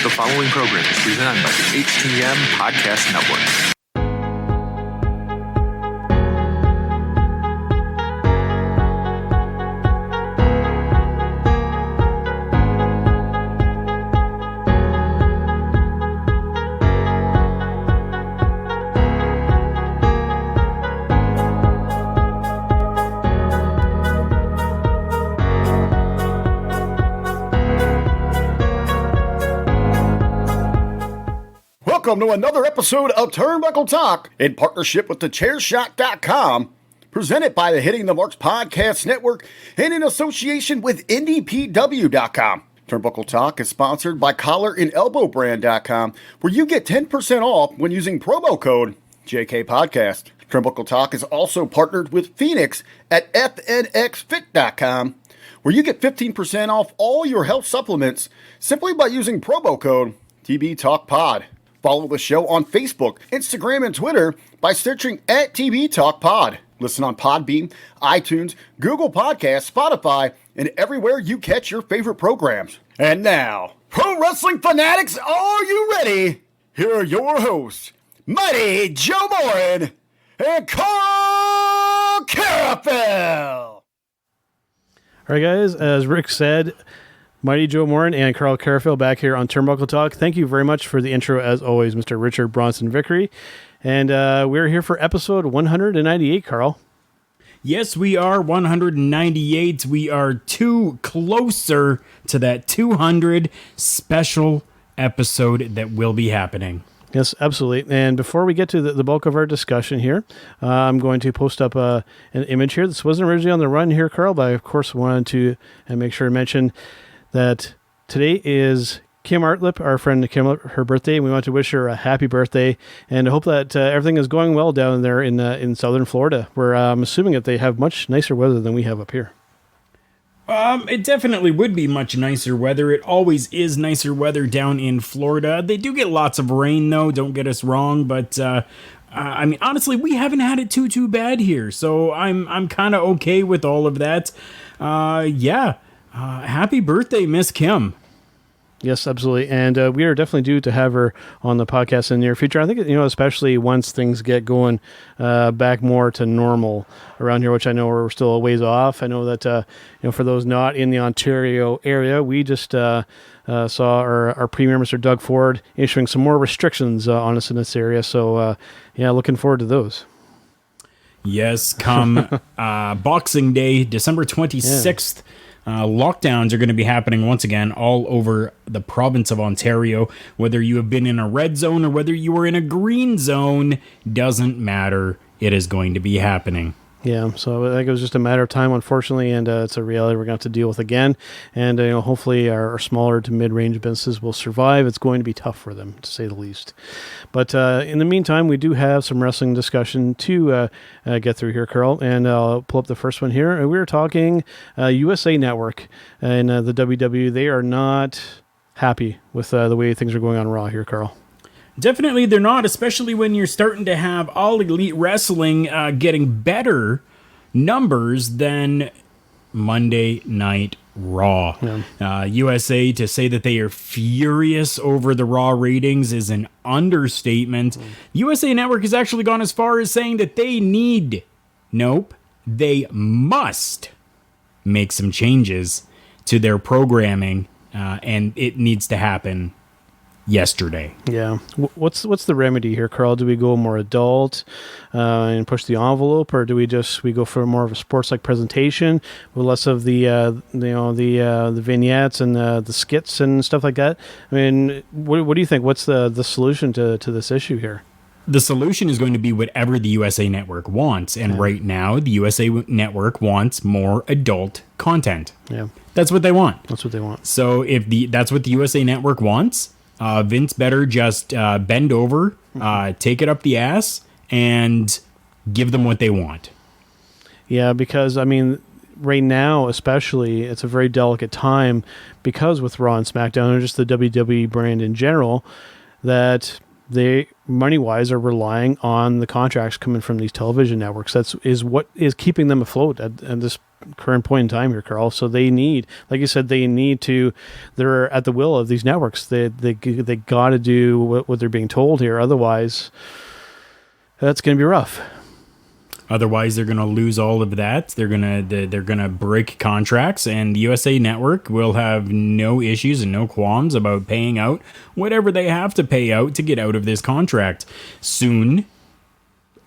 The following program is presented by the HTM Podcast Network. Welcome to another episode of Turnbuckle Talk in partnership with thechairshot.com, presented by the Hitting the Marks Podcast Network and in association with NJPW.com. Turnbuckle Talk is sponsored by collarandelbowbrand.com, where you get 10% off when using promo code JKPodcast. Turnbuckle Talk is also partnered with Phoenix at FNXFit.com, where you get 15% off all your health supplements simply by using promo code TBTalkPod. Follow the show on Facebook, Instagram, and Twitter by searching at TB Talk Pod. Listen on Podbean, iTunes, Google Podcasts, Spotify, and everywhere you catch your favorite programs. And now, pro wrestling fanatics, are you ready? Here are your hosts, Mighty Joe Morin and Karl Karufel. All right, guys, as Rick said, Mighty Joe Morin and Karl Karufel back here on Turnbuckle Talk. Thank you very much for the intro, as always, Mr. Richard Bronson Vickery. And we're here for episode 198, Karl. Yes, we are 198. We are too closer to that 200 special episode that will be happening. Yes, absolutely. And before we get to the bulk of our discussion here, I'm going to post up an image here. This wasn't originally on the run here, Karl, but I, of course, wanted to make sure to mention that today is Kim Artlip, our friend Kim, her birthday, and we want to wish her a happy birthday and hope that everything is going well down there in southern Florida, where I'm assuming that they have much nicer weather than we have up here. It definitely would be much nicer weather. It always is nicer weather down in Florida. They do get lots of rain, though, don't get us wrong, but I mean, honestly, we haven't had it too bad here, so I'm kind of okay with all of that. Happy birthday, Miss Kim. Yes, absolutely. And we are definitely due to have her on the podcast in the near future. I think, especially once things get going back more to normal around here, which I know we're still a ways off. I know that, for those not in the Ontario area, we just saw our Premier, Mr. Doug Ford, issuing some more restrictions on us in this area. So, looking forward to those. Yes, come Boxing Day, December 26th. Yeah. Lockdowns are going to be happening once again all over the province of Ontario. Whether you have been in a red zone or whether you are in a green zone, doesn't matter. It is going to be happening. Yeah, so I think it was just a matter of time, unfortunately, and it's a reality we're going to have to deal with again. And hopefully our smaller to mid-range businesses will survive. It's going to be tough for them, to say the least. But in the meantime, we do have some wrestling discussion to get through here, Karl, and I'll pull up the first one here. We were talking USA Network and the WWE. They are not happy with the way things are going on Raw here, Karl. Definitely they're not, especially when you're starting to have All Elite Wrestling getting better numbers than Monday Night Raw. Yeah. USA, to say that they are furious over the Raw ratings is an understatement. USA Network has actually gone as far as saying that they must make some changes to their programming, and it needs to happen yesterday. Yeah. What's the remedy here, Karl? Do we go more adult and push the envelope, or do we go for more of a sports-like presentation with less of the vignettes and the skits and stuff like that? I mean, what do you think? What's the solution to this issue here? The solution is going to be whatever the USA Network wants, and right now the USA Network wants more adult content. Yeah, that's what they want. That's what they want. So if that's what the USA Network wants, Vince better just bend over, take it up the ass, and give them what they want. Yeah, because, I mean, right now especially, it's a very delicate time because with Raw and SmackDown, and just the WWE brand in general, that they money-wise are relying on the contracts coming from these television networks. That's what is keeping them afloat at this current point in time here, Karl. So they need, like you said, they're at the will of these networks. They got to do what they're being told here. Otherwise, that's going to be rough. Otherwise, they're going to lose all of that. They're gonna break contracts, and the USA Network will have no issues and no qualms about paying out whatever they have to pay out to get out of this contract. Soon,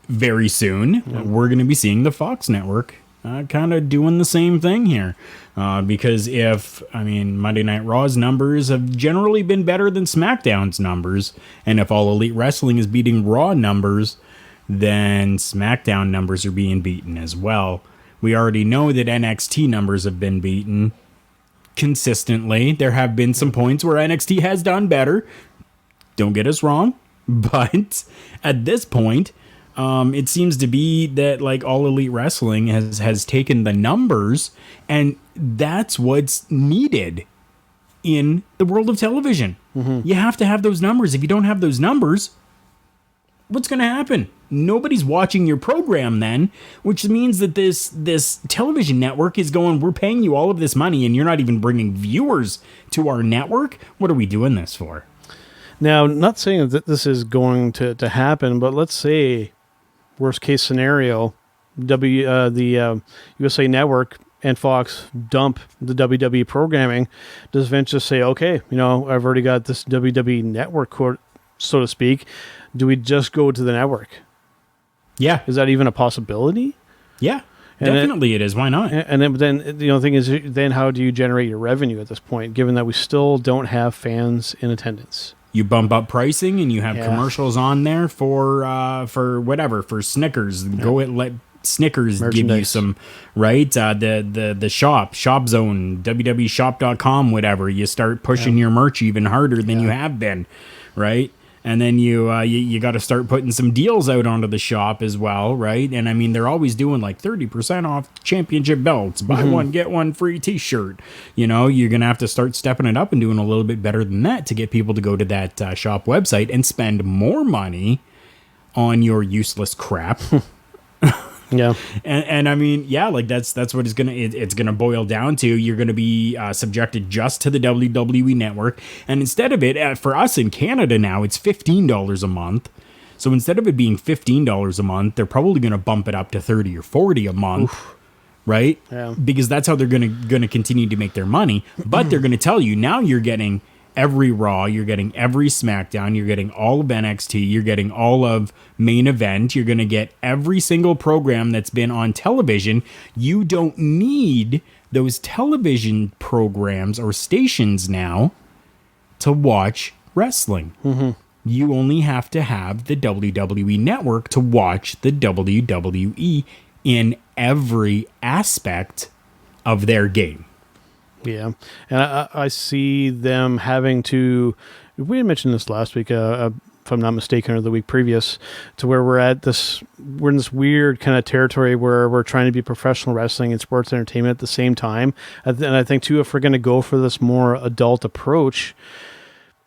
very soon, we're going to be seeing the Fox Network kind of doing the same thing here. Because Monday Night Raw's numbers have generally been better than SmackDown's numbers, and if All Elite Wrestling is beating Raw numbers, then SmackDown numbers are being beaten as well. We already know that NXT numbers have been beaten consistently. There have been some points where NXT has done better. Don't get us wrong. But at this point, it seems to be that like All Elite Wrestling has taken the numbers, and that's what's needed in the world of television. Mm-hmm. You have to have those numbers. If you don't have those numbers, what's going to happen? Nobody's watching your program then, which means that this television network is going, we're paying you all of this money and you're not even bringing viewers to our network. What are we doing this for? Now, not saying that this is going to happen, but let's say, worst case scenario, the USA Network and Fox dump the WWE programming. Does Vince just say, okay, I've already got this WWE Network, so to speak. Do we just go to the network? Yeah. Is that even a possibility? Yeah, definitely it is. Why not? And then the thing is, then how do you generate your revenue at this point, given that we still don't have fans in attendance? You bump up pricing and you have commercials on there for Snickers. Yeah. Let Snickers give you some, right? The shop zone, www.shop.com, whatever. You start pushing your merch even harder than you have been, right? And then you got to start putting some deals out onto the shop as well, right? And I mean, they're always doing like 30% off championship belts, buy one, get one free t-shirt. You're going to have to start stepping it up and doing a little bit better than that to get people to go to that shop website and spend more money on your useless crap. Yeah. And I mean, yeah, like that's what it's gonna boil down to. You're gonna be subjected just to the WWE Network, and instead of it, for us in Canada now, it's $15 a month. So instead of it being $15 a month, they're probably gonna bump it up to $30 or $40 a month. Oof. Right? Yeah. Because that's how they're gonna continue to make their money. But they're gonna tell you now you're getting every Raw, you're getting every SmackDown, you're getting all of NXT, you're getting all of Main Event, you're going to get every single program that's been on television. You don't need those television programs or stations now to watch wrestling. Mm-hmm. You only have to have the WWE Network to watch the WWE in every aspect of their game. Yeah, and I see them having to, we had mentioned this last week, if I'm not mistaken, or the week previous, to where we're in this weird kind of territory where we're trying to be professional wrestling and sports entertainment at the same time. And I think, too, if we're going to go for this more adult approach,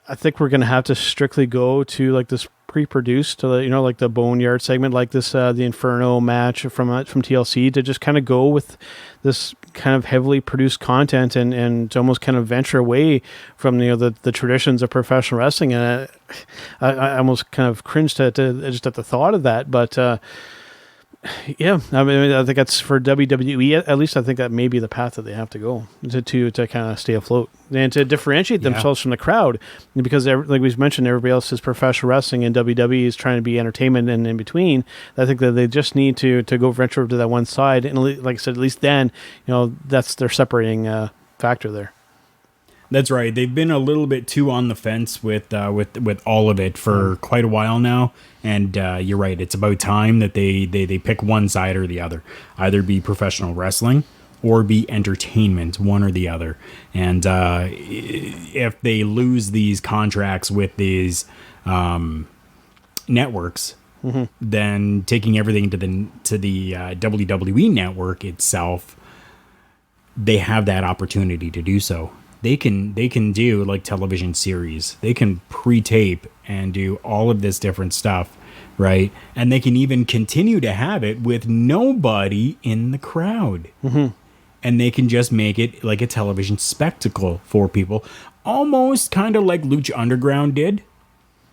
I think we're going to have to strictly go to like this pre-produced, like the Boneyard segment, like this, the Inferno match from TLC, to just kind of go with this kind of heavily produced content and to almost kind of venture away from the traditions of professional wrestling. And I almost kind of cringed just at the thought of that, but yeah, I mean, I think that's for WWE. At least I think that may be the path that they have to go to kind of stay afloat and to differentiate themselves from the crowd. Because like we mentioned, everybody else is professional wrestling and WWE is trying to be entertainment and in between. I think that they just need to go venture over to that one side. And like I said, at least then, that's their separating factor there. That's right. They've been a little bit too on the fence with all of it for quite a while now, and you're right. It's about time that they pick one side or the other, either be professional wrestling or be entertainment, one or the other. And if they lose these contracts with these networks, then taking everything to the WWE Network itself, they have that opportunity to do so. They can do like television series. They can pre-tape and do all of this different stuff, right? And they can even continue to have it with nobody in the crowd. And they can just make it like a television spectacle for people, almost kind of like Lucha Underground did,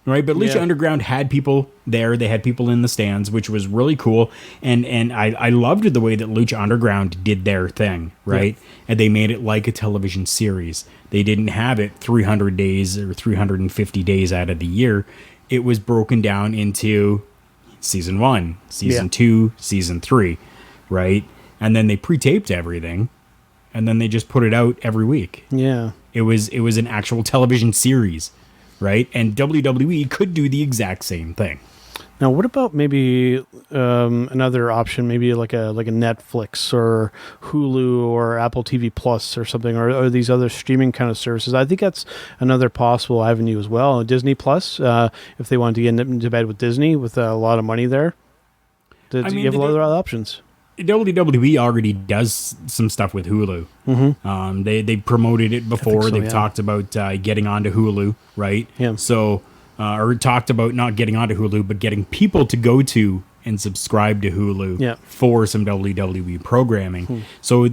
right? But Lucha Underground had people there. They had people in the stands, which was really cool. And I loved the way that Lucha Underground did their thing, right? And they made it like a television series. They didn't have it 300 days or 350 days out of the year. It was broken down into season 1, season 2, season 3, right? And then they pre-taped everything, and then they just put it out every week. Yeah. It was an actual television series, right? And WWE could do the exact same thing. Now, what about maybe another option, maybe like a Netflix or Hulu or Apple TV Plus or something, or these other streaming kind of services? I think that's another possible avenue as well. Disney Plus, if they wanted to get into bed with Disney with a lot of money there, you have a lot of other options. WWE already does some stuff with Hulu. They promoted it before. They've talked about getting onto Hulu, right? Yeah. So, or talked about not getting onto Hulu, but getting people to go to and subscribe to Hulu for some WWE programming. So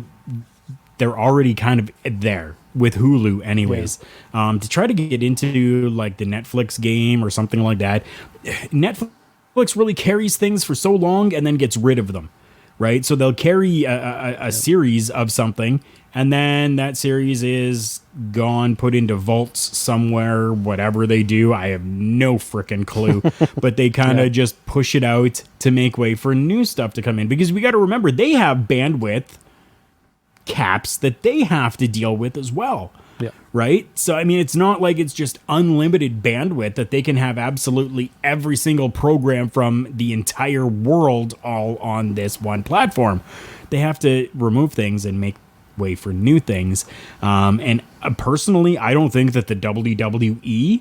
they're already kind of there with Hulu anyways. To try to get into like the Netflix game or something like that, Netflix really carries things for so long and then gets rid of them. Right, so they'll carry a series of something, and then that series is gone, put into vaults somewhere, whatever they do. I have no freaking clue, but they kind of just push it out to make way for new stuff to come in. Because we got to remember, they have bandwidth caps that they have to deal with as well. Yeah. Right? So, I mean, it's not like it's just unlimited bandwidth that they can have absolutely every single program from the entire world all on this one platform. They have to remove things and make way for new things. And personally, I don't think that the WWE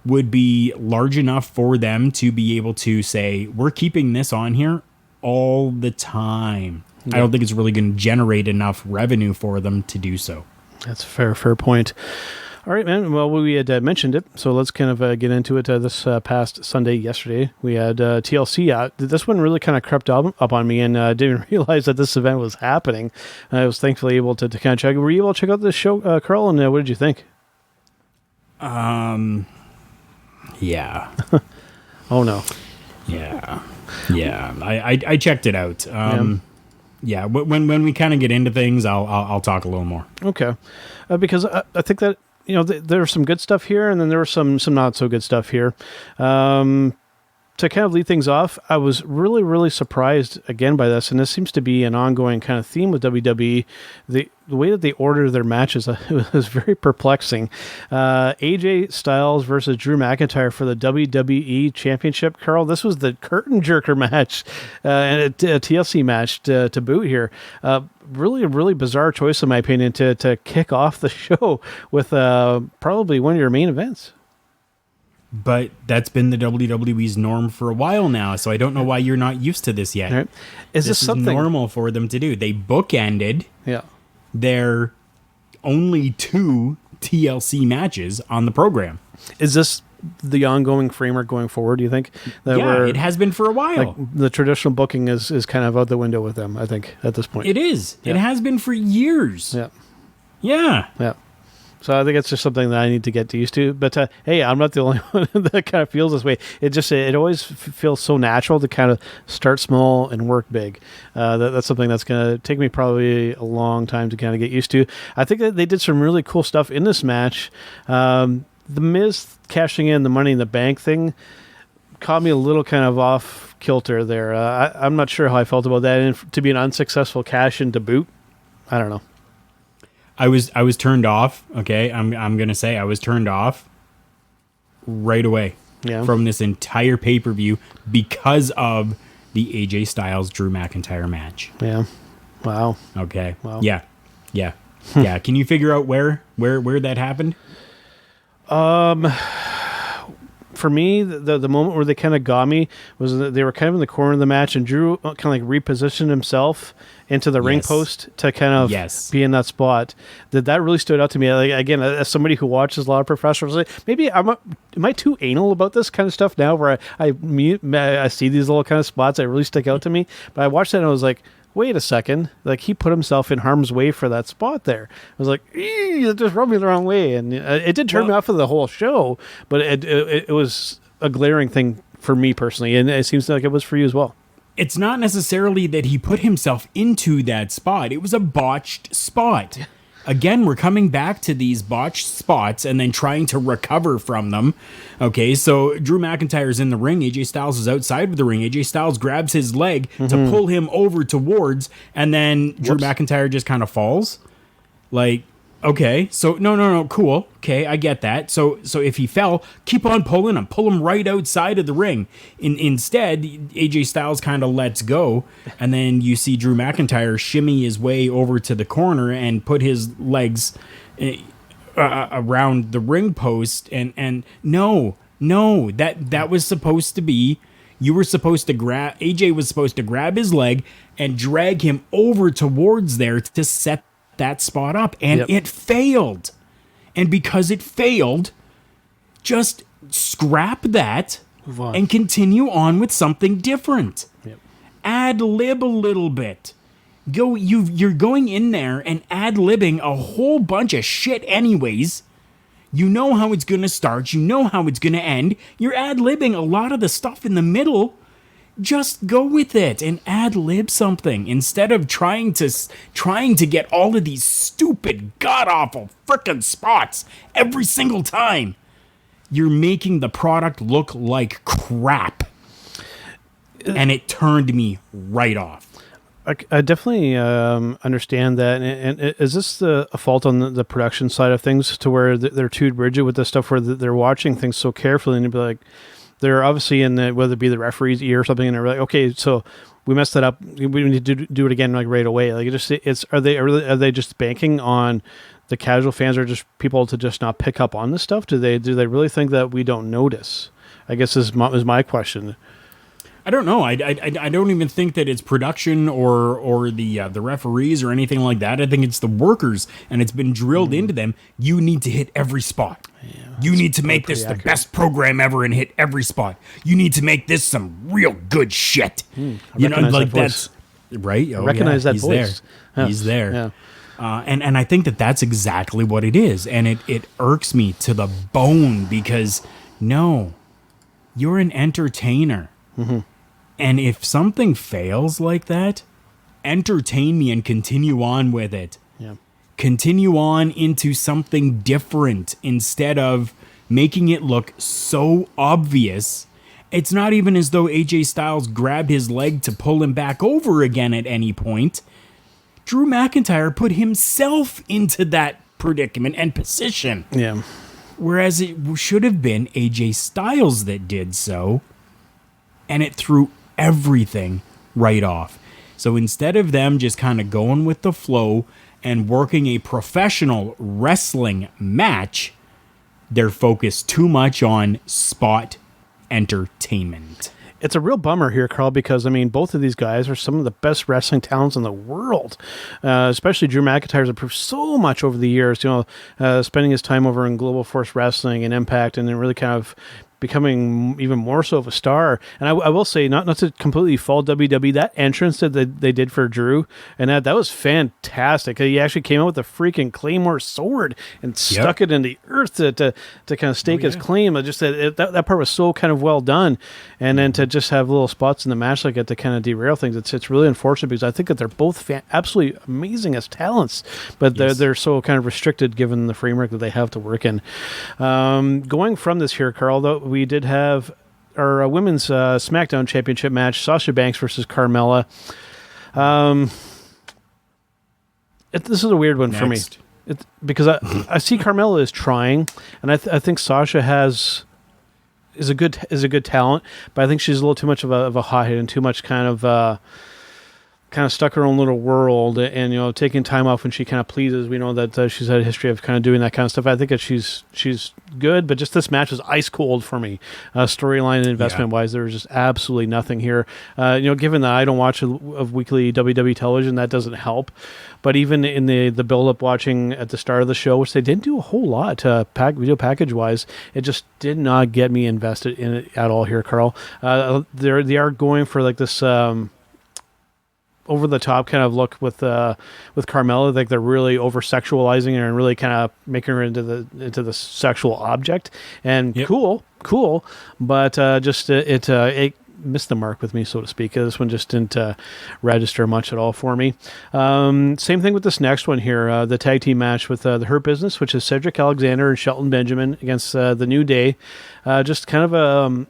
would be large enough for them to be able to say, we're keeping this on here all the time. I don't think it's really going to generate enough revenue for them to do so. That's a fair point. All right, man. Well, we had mentioned it, so let's kind of get into it. This past Sunday, yesterday, we had TLC. This one really kind of crept up on me, and didn't realize that this event was happening. I was thankfully able to kind of check. Were you able to check out this show, Karl? And what did you think? Yeah. Oh no. Yeah. I checked it out. Yeah, when we kind of get into things, I'll talk a little more. Okay, because I think that there was some good stuff here, and then there was some not so good stuff here. To kind of lead things off, I was really, really surprised again by this, and this seems to be an ongoing kind of theme with WWE. The way that they order their matches was very perplexing. AJ Styles versus Drew McIntyre for the WWE Championship. Karl, this was the curtain jerker match, and a TLC match to boot here. Really, a really bizarre choice, in my opinion, to kick off the show with probably one of your main events. But that's been the WWE's norm for a while now, so I don't know why you're not used to this yet. Right. Is this something normal for them to do? They bookended their only 2 TLC matches on the program. Is this the ongoing framework going forward, do you think? It has been for a while. Like, the traditional booking is kind of out the window with them, I think, at this point. It is. Yeah. It has been for years. Yeah. So I think it's just something that I need to get used to. But hey, I'm not the only one that kind of feels this way. It always feels so natural to kind of start small and work big. That's something that's going to take me probably a long time to kind of get used to. I think that they did some really cool stuff in this match. The Miz cashing in the Money in the Bank thing caught me a little kind of off kilter there. I'm not sure how I felt about that. And to be an unsuccessful cash in to boot, I don't know. I was turned off. Okay, I'm gonna say I was turned off right away from this entire pay-per-view because of the AJ Styles Drew McIntyre match. Yeah. Wow. Okay. Wow. Yeah. Can you figure out where that happened? for me, the moment where they kind of got me was that they were kind of in the corner of the match, and Drew kind of like repositioned himself into the ring post to kind of be in that spot. That really stood out to me. Like, again, as somebody who watches a lot of professionals, maybe am I too anal about this kind of stuff now, where I see these little kind of spots that really stick out to me. But I watched that and I was like, wait a second, like he put himself in harm's way for that spot there. I was like, it just rubbed me the wrong way, and it did turn me off of the whole show, but it was a glaring thing for me personally, and it seems like it was for you as well. It's not necessarily that he put himself into that spot. It was a botched spot. Again, we're coming back to these botched spots and then trying to recover from them. Okay, so Drew McIntyre's in the ring. AJ Styles is outside of the ring. AJ Styles grabs his leg to pull him over towards, and then Drew McIntyre just kind of falls. Like, okay, so no, cool. Okay, I get that. So if he fell, keep on pulling him. Pull him right outside of the ring. Instead, AJ Styles kind of lets go, and then you see Drew McIntyre shimmy his way over to the corner and put his legs around the ring post. And no, that was supposed to be. You were supposed to grab. AJ was supposed to grab his leg and drag him over towards there to set that spot up, and it failed. And because it failed, just scrap that and continue on with something different. Ad-lib a little bit. You're going in there and ad-libbing a whole bunch of shit anyways. You know how it's going to start. You know how it's going to end. You're ad-libbing a lot of the stuff in the middle. Just go with it and ad-lib something instead of trying to get all of these stupid, god-awful frickin' spots every single time. You're making the product look like crap. And it turned me right off. I definitely understand that. And is this a fault on the production side of things, to where they're too rigid with the stuff, where they're watching things so carefully, and you'd be like, they're obviously in whether it be the referee's ear or something, and they're like, okay, so we messed that up. We need to do it again, like right away. Like are they just banking on the casual fans, or just people to just not pick up on this stuff? Do they really think that we don't notice? I guess is my question. I don't know. I don't even think that it's production or the referees or anything like that. I think it's the workers, and it's been drilled into them. You need to hit every spot. Yeah, you need to make this the best program ever and hit every spot. You need to make this some real good shit. You know, like that's right. I recognize that he's voice. There. He's there. Yeah. And I think that's exactly what it is, and it irks me to the bone, because no, you're an entertainer. And if something fails like that, entertain me and continue on with it. Yeah. Continue on into something different instead of making it look so obvious. It's not even as though AJ Styles grabbed his leg to pull him back over again at any point. Drew McIntyre put himself into that predicament and position. Yeah. Whereas it should have been AJ Styles that did so. And it threw everything right off. So instead of them just kind of going with the flow and working a professional wrestling match, they're focused too much on spot entertainment. It's a real bummer here, Karl, because, I mean, both of these guys are some of the best wrestling talents in the world. Especially Drew McIntyre has improved so much over the years, spending his time over in Global Force Wrestling and Impact, and then really kind of becoming even more so of a star. And I will say, not to completely fault WWE, that entrance that they did for Drew, and that was fantastic. He actually came out with a freaking Claymore sword and stuck it in the earth to kind of stake his claim. I just that part was so kind of well done. And then to just have little spots in the match like that to kind of derail things, it's really unfortunate, because I think that they're both absolutely amazing as talents, but they're so kind of restricted given the framework that they have to work in. Going from this here, Karl, though, we did have our women's SmackDown Championship match, Sasha Banks versus Carmella. This is a weird one for me, because I see Carmella is trying, and I think Sasha is a good talent, but I think she's a little too much of a hothead and too much kind of kind of stuck her own little world, and taking time off when she kind of pleases. We know that she's had a history of kind of doing that kind of stuff. I think that she's good, but just this match was ice cold for me. Storyline and investment wise, there was just absolutely nothing here. Given that I don't watch of weekly WWE television, that doesn't help. But even in the build up watching at the start of the show, which they didn't do a whole lot video package wise, it just did not get me invested in it at all here, Karl. They are going for like this over the top kind of look with Carmella. Like they're really over sexualizing her and really kind of making her into the sexual object. And cool, but it missed the mark with me, so to speak. This one just didn't register much at all for me. Same thing with this next one here, the tag team match with the Hurt Business, which is Cedric Alexander and Shelton Benjamin against the New Day. Just kind of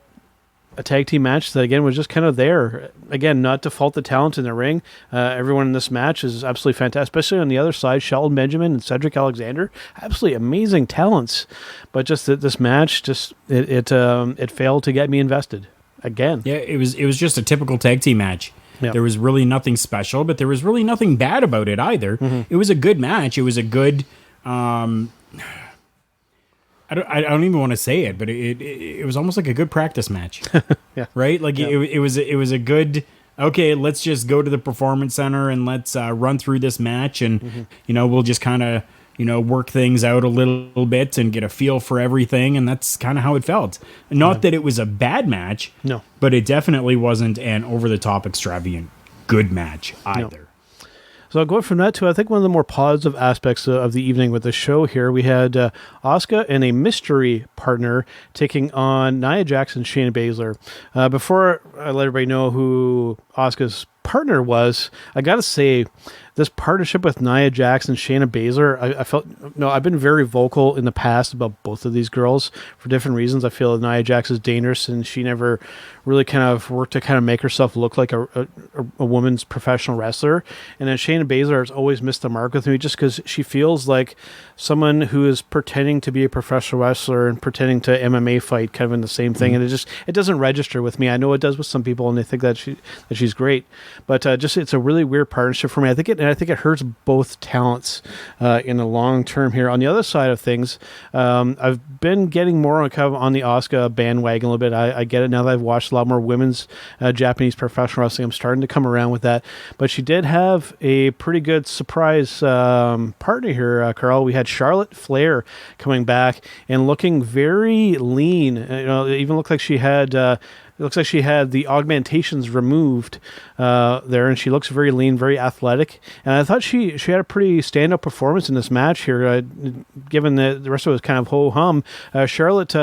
a tag team match that, again, was just kind of there. Again, not to fault the talent in the ring. Everyone in this match is absolutely fantastic, especially on the other side, Shelton Benjamin and Cedric Alexander. Absolutely amazing talents. But just that this match, it failed to get me invested. Again. Yeah, it was just a typical tag team match. Yep. There was really nothing special, but there was really nothing bad about it either. Mm-hmm. It was a good match. It was a good I don't even want to say it, but it was almost like a good practice match. Yeah. Right? Like it was a good, okay, let's just go to the performance center and let's run through this match, and we'll just kind of work things out a little bit and get a feel for everything, and that's kind of how it felt. Not that it was a bad match, no, but it definitely wasn't an over-the-top extravagant good match either. No. So going from that to, I think, one of the more positive aspects of the evening with the show here, we had Asuka and a mystery partner taking on Nia Jax and Shayna Baszler. Before I let everybody know who Asuka's partner was, I got to say, this partnership with Nia Jax and Shayna Baszler, I felt, I've been very vocal in the past about both of these girls for different reasons. I feel that Nia Jax is dangerous, and she never really kind of worked to kind of make herself look like a woman's professional wrestler. And then Shayna Baszler has always missed the mark with me, just because she feels like someone who is pretending to be a professional wrestler and pretending to MMA fight, kind of in the same thing. And it doesn't register with me. I know it does with some people, and they think that she's great, but it's a really weird partnership for me. I think it hurts both talents in the long term here. On the other side of things, I've been getting more kind of on the Asuka bandwagon a little bit. I get it now that I've watched a lot more women's Japanese professional wrestling. I'm starting to come around with that. But she did have a pretty good surprise partner here, Karl. We had Charlotte Flair coming back and looking very lean. It even looked like she had... It looks like she had the augmentations removed there, and she looks very lean, very athletic. And I thought she had a pretty stand-up performance in this match here, given that the rest of it was kind of ho-hum. Charlotte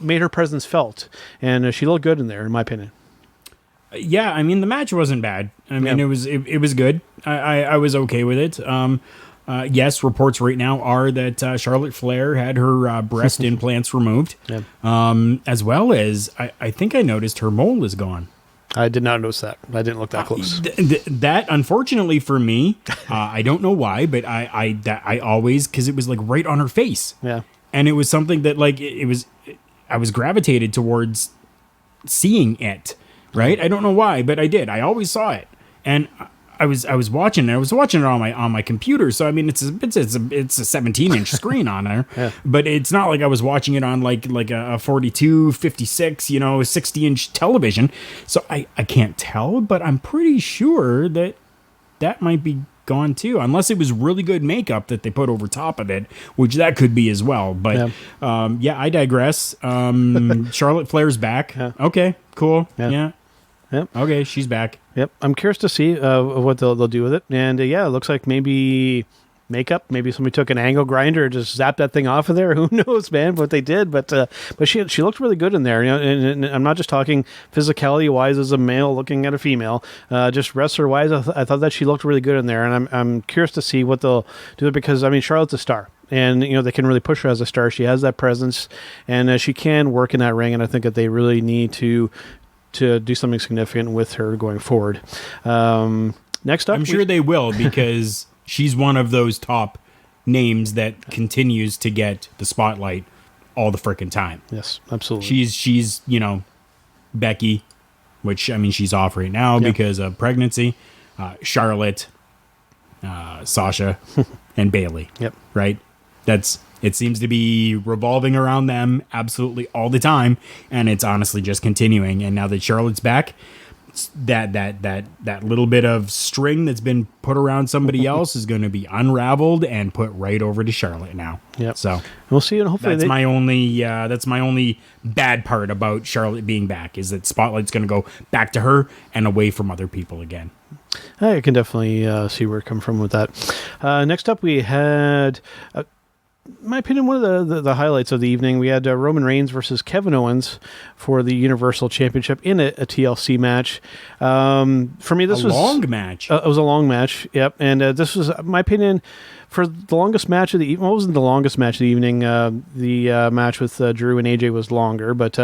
made her presence felt, and she looked good in there, in my opinion. Yeah, I mean, the match wasn't bad. I mean, it was good. I was okay with it. Yes, reports right now are that Charlotte Flair had her breast implants removed, as well as I think I noticed her mole is gone. I did not notice that. I didn't look that close. That, unfortunately for me, I don't know why, but I always, because it was like right on her face. Yeah, and it was something that I was gravitated towards seeing it. Right, I don't know why, but I did. I always saw it, and I was watching it. I was watching it on my computer, so I mean it's a 17-inch screen on there, but it's not like I was watching it on like a 42, 56, 60-inch television. So I can't tell, but I'm pretty sure that might be gone too, unless it was really good makeup that they put over top of it, which that could be as well. But I digress. Charlotte Flair's back. Yeah. Okay, cool. Yeah. Yep. Okay, she's back. Yep. I'm curious to see what they'll do with it. And it looks like maybe makeup. Maybe somebody took an angle grinder and just zapped that thing off of there. Who knows, man? What they did, but she looked really good in there. And I'm not just talking physicality wise as a male looking at a female. Just wrestler wise, I thought that she looked really good in there. And I'm curious to see what they'll do, because I mean, Charlotte's a star. And, they can really push her as a star. She has that presence, and she can work in that ring. And I think that they really need to do something significant with her going forward. Next up, I'm sure they will, because she's one of those top names that continues to get the spotlight all the frickin' time. Yes, absolutely. She's Becky, which I mean she's off right now because of pregnancy. Charlotte, Sasha, and Bailey. Yep. Right? It seems to be revolving around them absolutely all the time, and it's honestly just continuing. And now that Charlotte's back, that little bit of string that's been put around somebody else is going to be unraveled and put right over to Charlotte now. Yep. So we'll see, and hopefully that's my only bad part about Charlotte being back is that Spotlight's going to go back to her and away from other people again. I can definitely see where it comes from with that. Next up, we had, in my opinion, one of the highlights of the evening. We had Roman Reigns versus Kevin Owens for the Universal Championship in a TLC match. For me, this was a long match. It was a long match, yep. And this was, in my opinion, for the longest match of the evening. Well, it wasn't the longest match of the evening. The match with Drew and AJ was longer, but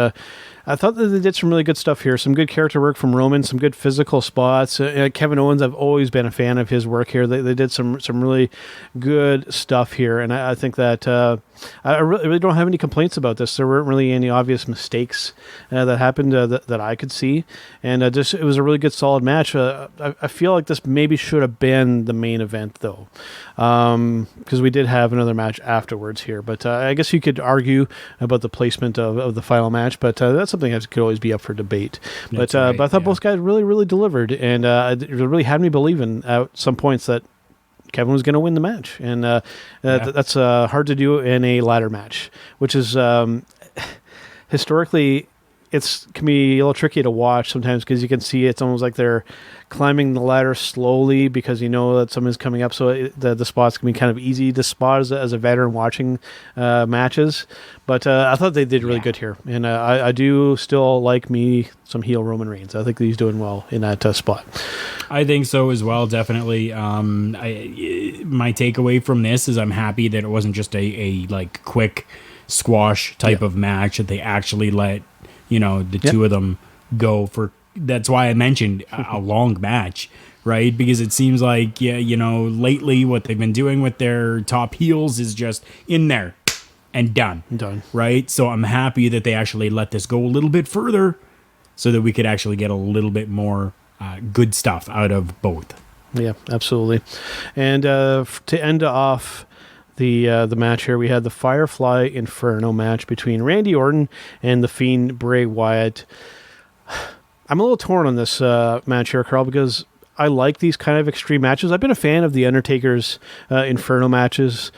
I thought that they did some really good stuff here. Some good character work from Roman, some good physical spots. Kevin Owens, I've always been a fan of his work here. They did some really good stuff here, and I think that I really don't have any complaints about this. There weren't really any obvious mistakes that happened that I could see, and it was a really good, solid match. I feel like this maybe should have been the main event, though, because we did have another match afterwards here. But I guess you could argue about the placement of the final match, but that's something that could always be up for debate. But I thought both guys really delivered, and it really had me believing at some points that Kevin was going to win the match, and that's hard to do in a ladder match, which is historically can be a little tricky to watch sometimes because you can see it's almost like they're climbing the ladder slowly because you know that someone's coming up, so the spots can be kind of easy to spot as a veteran watching matches. But I thought they did really good here, and I do still like me some heel Roman Reigns. I think he's doing well in that spot. I think so as well, definitely. My takeaway from this is I'm happy that it wasn't just a like quick squash type of match, that they actually let the two of them go for. That's why I mentioned a long match, right? Because it seems like lately what they've been doing with their top heels is just in there and done, right? So I'm happy that they actually let this go a little bit further so that we could actually get a little bit more good stuff out of both. Yeah, absolutely. And to end off the match here, we had the Firefly Inferno match between Randy Orton and the Fiend Bray Wyatt. I'm a little torn on this match here, Karl, because I like these kind of extreme matches. I've been a fan of the Undertaker's Inferno matches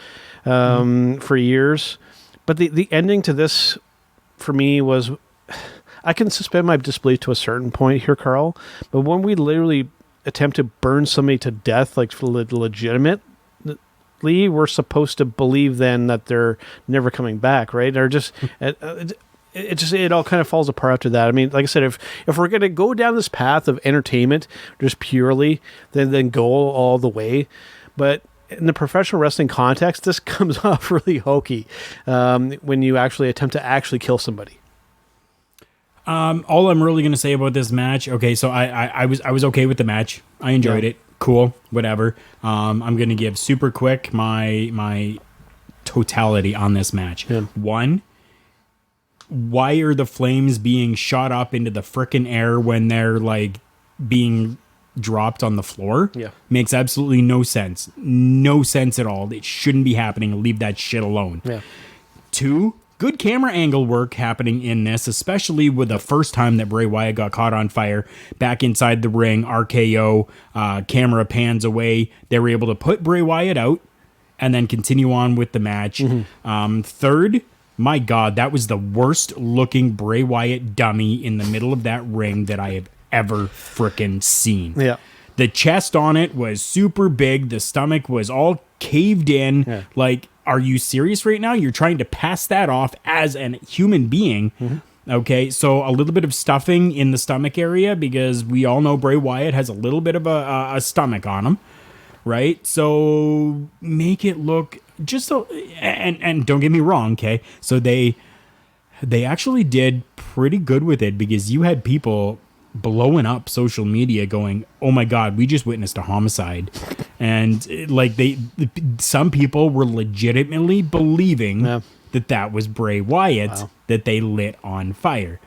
for years, but the ending to this for me was, I can suspend my disbelief to a certain point here, Karl, but when we literally attempt to burn somebody to death, like legitimately, we're supposed to believe then that they're never coming back, right? Or just it all kind of falls apart after that. I mean, like I said, if we're going to go down this path of entertainment just purely, then go all the way. But in the professional wrestling context, this comes off really hokey when you actually attempt to actually kill somebody. All I'm really going to say about this match, okay, so I was okay with the match. I enjoyed it. Cool, whatever. I'm going to give super quick my totality on this match. Yeah. One, why are the flames being shot up into the frickin' air when they're like being dropped on the floor? Yeah. Makes absolutely no sense. No sense at all. It shouldn't be happening. Leave that shit alone. Yeah. Two, good camera angle work happening in this, especially with the first time that Bray Wyatt got caught on fire back inside the ring, RKO, camera pans away. They were able to put Bray Wyatt out and then continue on with the match. Mm-hmm. Third, my God, that was the worst looking Bray Wyatt dummy in the middle of that ring that I have ever frickin' seen. Yeah. The chest on it was super big. The stomach was all caved in. Yeah. Like, are you serious right now? You're trying to pass that off as a human being. Mm-hmm. Okay, so a little bit of stuffing in the stomach area because we all know Bray Wyatt has a little bit of a stomach on him, right? So make it look just so, and don't get me wrong, okay? So they actually did pretty good with it because you had people blowing up social media going, oh my God, we just witnessed a homicide. And like some people were legitimately believing that was Bray Wyatt that they lit on fire.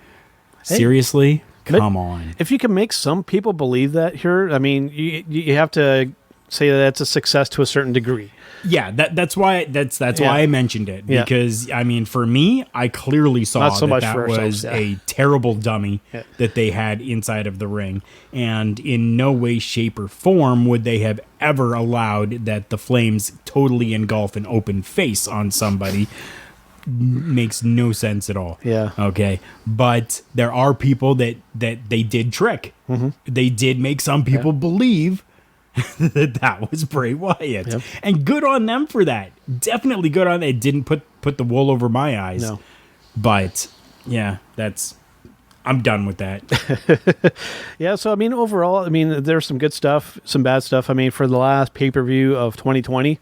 Hey. Seriously? Come on. If you can make some people believe that here, I mean, you have to say that that's a success to a certain degree. Yeah, that's why I mentioned it, because I mean, for me, I clearly saw Not so much that for was a terrible dummy that they had inside of the ring, and in no way, shape, or form would they have ever allowed that the Flames totally engulf an open face on somebody. Makes no sense at all. Yeah. Okay. But there are people that they did trick. Mm-hmm. They did make some people believe that was Bray Wyatt. Yep. And good on them for that. Definitely good on it. Didn't put the wool over my eyes. No. But yeah, I'm done with that. Yeah, so I mean, overall, I mean, there's some good stuff, some bad stuff. I mean, for the last pay-per-view of 2020,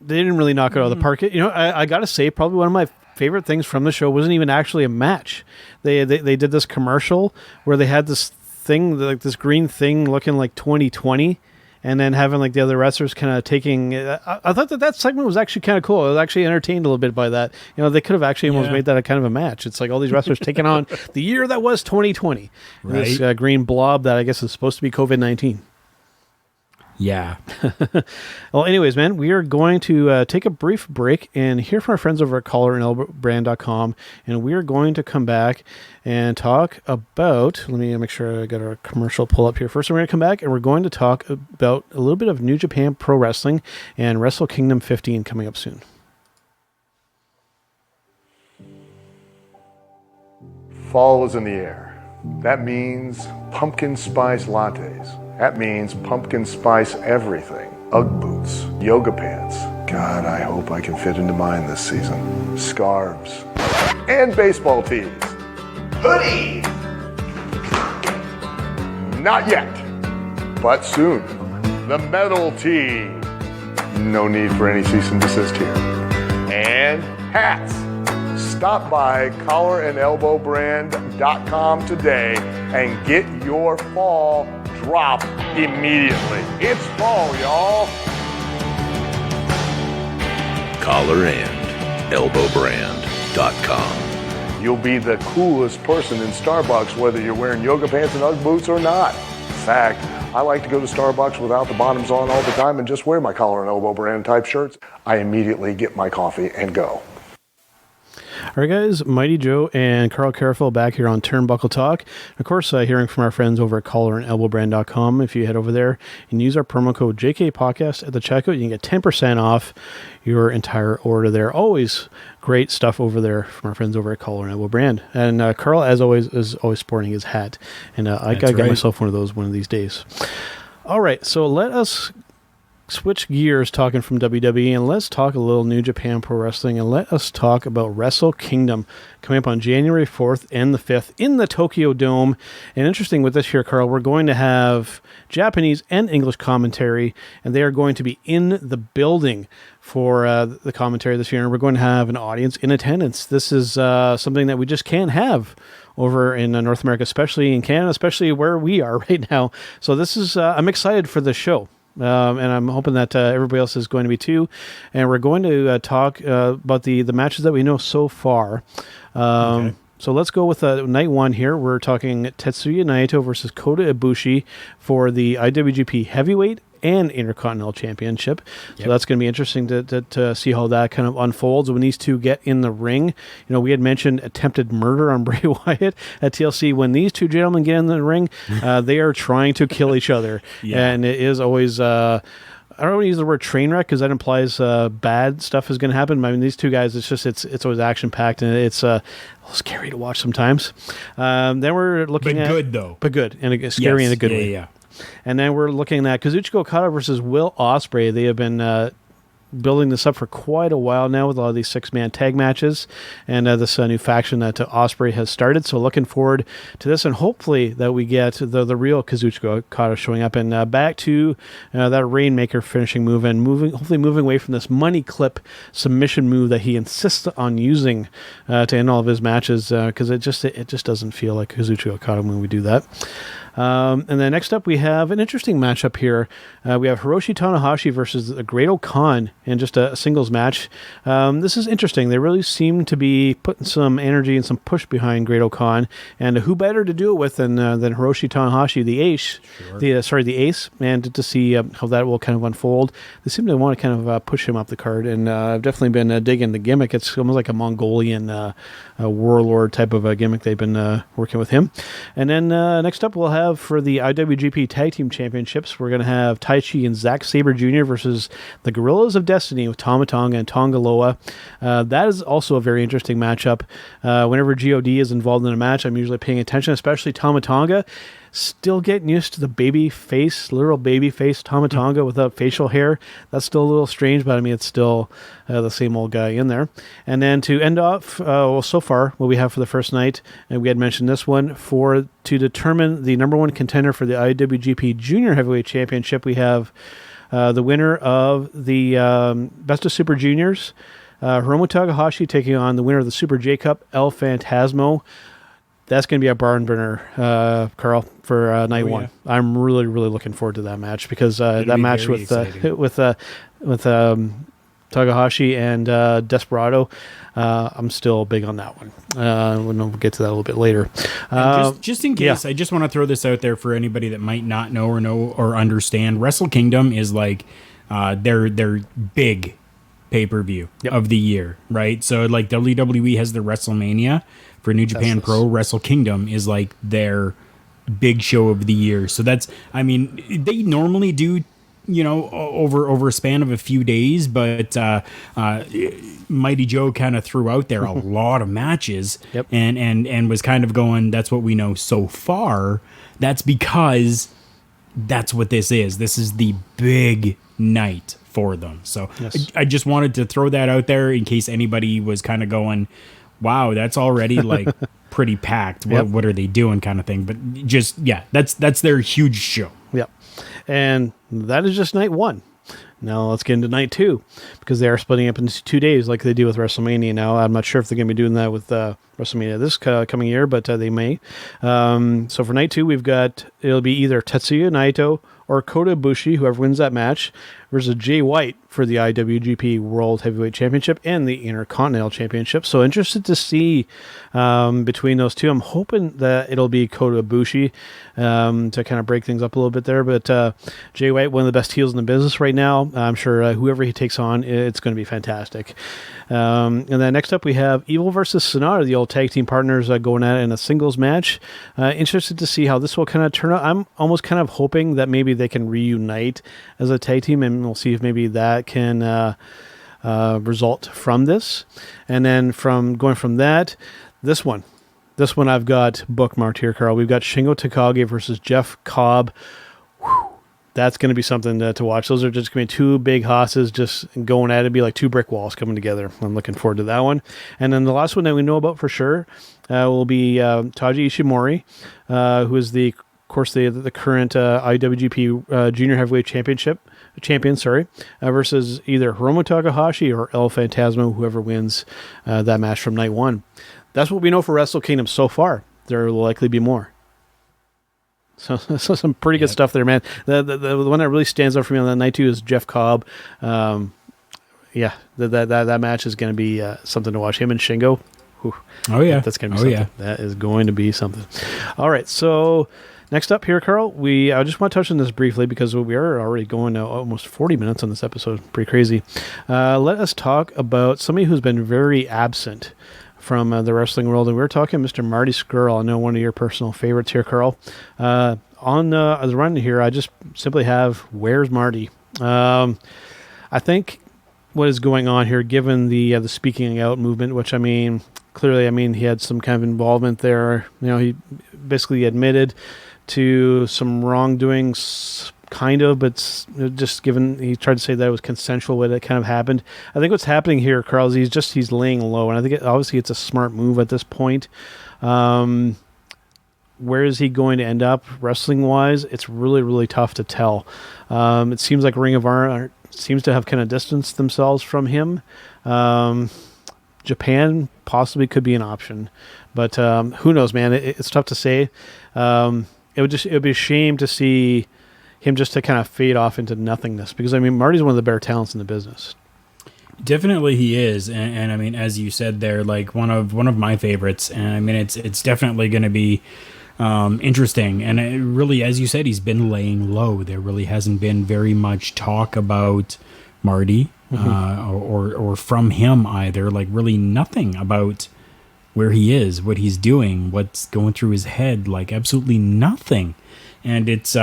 they didn't really knock it out of the park. You know, I got to say, probably one of my favorite things from the show wasn't even actually a match. They did this commercial where they had this thing, like this green thing looking like 2020, and then having like the other wrestlers kind of taking. I thought that segment was actually kind of cool. I was actually entertained a little bit by that. You know, they could have actually almost made that a kind of a match. It's like all these wrestlers taking on the year that was 2020. Right. This green blob that I guess is supposed to be COVID-19. Yeah. Well, anyways, man, we are going to take a brief break and hear from our friends over at collarandelbowbrand.com, and we are going to come back and talk about, let me make sure I got our commercial pull up here first. We're going to come back and we're going to talk about a little bit of New Japan Pro Wrestling and Wrestle Kingdom 15 coming up soon. Fall is in the air. That means pumpkin spice lattes. That means pumpkin spice everything. Ugg boots, yoga pants. God, I hope I can fit into mine this season. Scarves. And baseball tees. Hoodies! Not yet, but soon. The metal tee. No need for any cease and desist here. And hats. Stop by collarandelbowbrand.com today and get your fall drop immediately. It's fall, y'all. collarandelbowbrand.com. You'll be the coolest person in Starbucks whether you're wearing yoga pants and Ugg boots or not. In fact, I like to go to Starbucks without the bottoms on all the time and just wear my collar and elbow brand type shirts. I immediately get my coffee and go. All right, guys, Mighty Joe and Karl Karufel back here on Turnbuckle Talk. Of course, hearing from our friends over at collarandelbowbrand.com. If you head over there and use our promo code JKPodcast at the checkout, you can get 10% off your entire order there. Always great stuff over there from our friends over at Collar and Elbow Brand. And Karl, as always, is always sporting his hat. And I got to get myself one of those one of these days. All right, so let us switch gears talking from WWE, and let's talk a little New Japan Pro Wrestling, and let us talk about Wrestle Kingdom coming up on January 4th and the 5th in the Tokyo Dome. And interesting with this here, Karl, we're going to have Japanese and English commentary, and they are going to be in the building for the commentary this year, and we're going to have an audience in attendance. This is something that we just can't have over in North America, especially in Canada, especially where we are right now. So this is, I'm excited for this show. And I'm hoping that everybody else is going to be too. And we're going to talk about the matches that we know so far. Okay. So let's go with night one here. We're talking Tetsuya Naito versus Kota Ibushi for the IWGP Heavyweight and Intercontinental Championship. So that's going to be interesting to see how that kind of unfolds when these two get in the ring. You know, we had mentioned attempted murder on Bray Wyatt at TLC. When these two gentlemen get in the ring, they are trying to kill each other. And it is always... I don't want to use the word train wreck because that implies bad stuff is going to happen. I mean, these two guys, it's always action-packed, and it's a little scary to watch sometimes. Then we're looking at... But good, though. But good, and scary in a good way. Yeah. And then we're looking at Kazuchika Okada versus Will Ospreay. They have been building this up for quite a while now with a lot of these six-man tag matches and this new faction that Ospreay has started. So looking forward to this, and hopefully that we get the real Kazuchika Okada showing up and back to that Rainmaker finishing move and hopefully moving away from this money clip submission move that he insists on using to end all of his matches because it just doesn't feel like Kazuchika Okada when we do that. And then next up, we have an interesting matchup here. We have Hiroshi Tanahashi versus the Great-O-Khan in just a singles match. This is interesting. They really seem to be putting some energy and some push behind Great-O-Khan. And who better to do it with than Hiroshi Tanahashi, the ace, the ace, and to see how that will kind of unfold. They seem to want to kind of push him up the card, and I've definitely been digging the gimmick. It's almost like a Mongolian warlord type of a gimmick. They've been working with him. And then next up, we'll have for the IWGP Tag Team Championships, we're going to have Taichi and Zack Sabre Jr. versus the Gorillas of Destiny with Tama Tonga and Tonga Loa. That is also a very interesting matchup. Whenever GOD is involved in a match, I'm usually paying attention, especially Tama Tonga. Still getting used to the baby face, literal baby face Tama Tonga without facial hair. That's still a little strange, but I mean, it's still the same old guy in there. And then to end off, so far, what we have for the first night, and we had mentioned this one, to determine the number one contender for the IWGP Junior Heavyweight Championship, we have the winner of the Best of Super Juniors, Hiromu Takahashi, taking on the winner of the Super J Cup, El Phantasmo. That's going to be a barn burner, Karl, for night one. I'm really, really looking forward to that match because that match with Takahashi and Desperado, I'm still big on that one. We'll get to that a little bit later. Just in case, I just want to throw this out there for anybody that might not know or understand. Wrestle Kingdom is like their big pay-per-view of the year, right? So like WWE has the WrestleMania. For New Japan Pro, Wrestle Kingdom is like their big show of the year. So that's, I mean, they normally do, over a span of a few days, but Mighty Joe kind of threw out there a lot of matches and was kind of going, that's what we know so far. That's because that's what this is. This is the big night for them. So I just wanted to throw that out there in case anybody was kind of going, wow, that's already like pretty packed. What are they doing, kind of thing? But just that's their huge show. Yep, and that is just night one. Now let's get into night two because they are splitting up into 2 days like they do with WrestleMania. Now I'm not sure if they're going to be doing that with WrestleMania this coming year, but they may. So for night two, it'll be either Tetsuya Naito or Kota Ibushi, whoever wins that match, versus Jay White for the IWGP World Heavyweight Championship and the Intercontinental Championship. So interested to see between those two. I'm hoping that it'll be Kota Ibushi to kind of break things up a little bit there. But Jay White, one of the best heels in the business right now. I'm sure whoever he takes on, it's going to be fantastic. And then next up, we have Evil versus Sonata, the old tag team partners going at it in a singles match. Interested to see how this will kind of turn out. I'm almost kind of hoping that maybe they can reunite as a tag team, and we'll see if maybe that can result from this. And then going from that, this one I've got bookmarked here, Karl. We've got Shingo Takagi versus Jeff Cobb. Whew. That's going to be something to watch. Those are just going to be two big hosses just going at it. It'd be like two brick walls coming together. I'm looking forward to that one. And then the last one that we know about for sure will be Taiji Ishimori, who is the current IWGP Junior Heavyweight champion, versus either Hiromu Takahashi or El Phantasmo, whoever wins that match from night one. That's what we know for Wrestle Kingdom so far. There will likely be more. So some pretty good stuff there, man. The one that really stands out for me on that night too is Jeff Cobb. That match is going to be something to watch. Him and Shingo. Whew. Oh yeah, that's going to be something. Yeah. That is going to be something. All right, so next up here, Karl, I just want to touch on this briefly because we are already going almost 40 minutes on this episode. Pretty crazy. Let us talk about somebody who's been very absent from the wrestling world, and we're talking Mr. Marty Scurll. I know one of your personal favorites here, Karl. On the run here, I just simply have Where's Marty? I think what is going on here, given the speaking out movement, which clearly, he had some kind of involvement there. He basically admitted to some wrongdoings, kind of, but just given he tried to say that it was consensual when it kind of happened. I think what's happening here, Karl, is he's laying low, and I think obviously it's a smart move at this point. Where is he going to end up wrestling wise? It's really, really tough to tell. It seems like Ring of Honor seems to have kind of distanced themselves from him. Japan possibly could be an option, but who knows, man? It's tough to say. it would be a shame to see him just to kind of fade off into nothingness, because I mean, Marty's one of the better talents in the business. Definitely he is, and I mean, as you said there, like one of my favorites, and I mean, it's definitely going to be interesting, and it really, as you said, he's been laying low. There really hasn't been very much talk about Marty, or from him either, like really nothing about where he is, what he's doing, what's going through his head, like absolutely nothing, and it's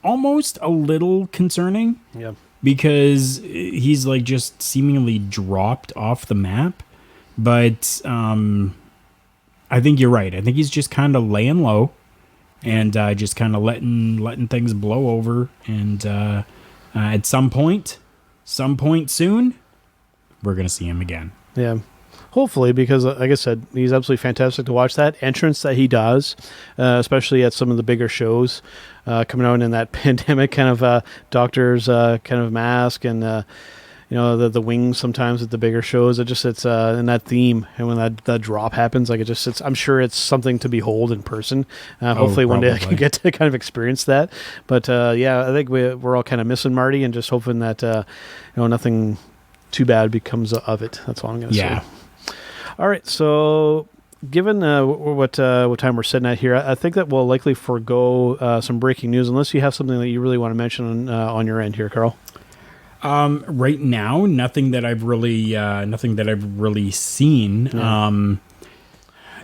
almost a little concerning. Yeah. Because he's like just seemingly dropped off the map. But I think you're right. I think he's just kind of laying low and just kind of letting things blow over. And at some point soon, we're going to see him again. Yeah. Hopefully, because like I said, he's absolutely fantastic to watch. That entrance that he does, especially at some of the bigger shows, coming out in that pandemic kind of doctor's kind of mask, and the wings sometimes at the bigger shows. It's in that theme, and when that drop happens, like I'm sure it's something to behold in person. Hopefully one day I can get to kind of experience that. But yeah, I think we're all kind of missing Marty, and just hoping that nothing too bad becomes of it. That's all I'm going to say. All right, so given what time we're sitting at here, I think that we'll likely forego some breaking news, unless you have something that you really want to mention on your end here, Karl. Right now, nothing that I've really seen,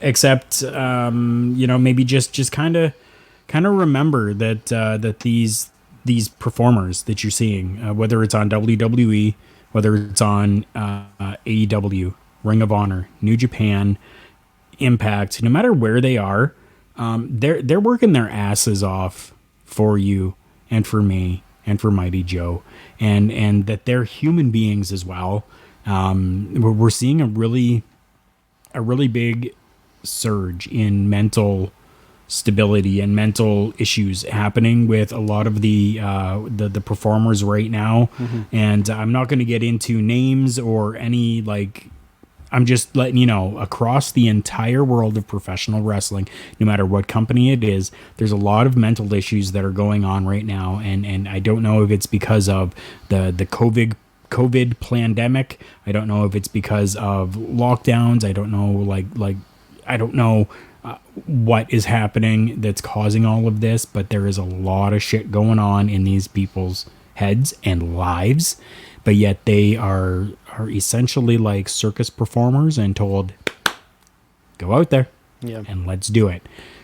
except maybe just kind of remember that these performers that you're seeing, whether it's on WWE, whether it's on AEW, Ring of Honor, New Japan, Impact, no matter where they are, they're working their asses off for you and for me and for Mighty Joe, and that they're human beings as well. We're seeing a really big surge in mental stability and mental issues happening with a lot of the performers right now. And I'm not going to get into names or any I'm just letting you know, across the entire world of professional wrestling, no matter what company it is, there's a lot of mental issues that are going on right now. And I don't know if it's because of the COVID pandemic. I don't know if it's because of lockdowns. I don't know, I don't know what is happening that's causing all of this, but there is a lot of shit going on in these people's heads and lives. But yet they are essentially like circus performers and told, go out there and let's do it.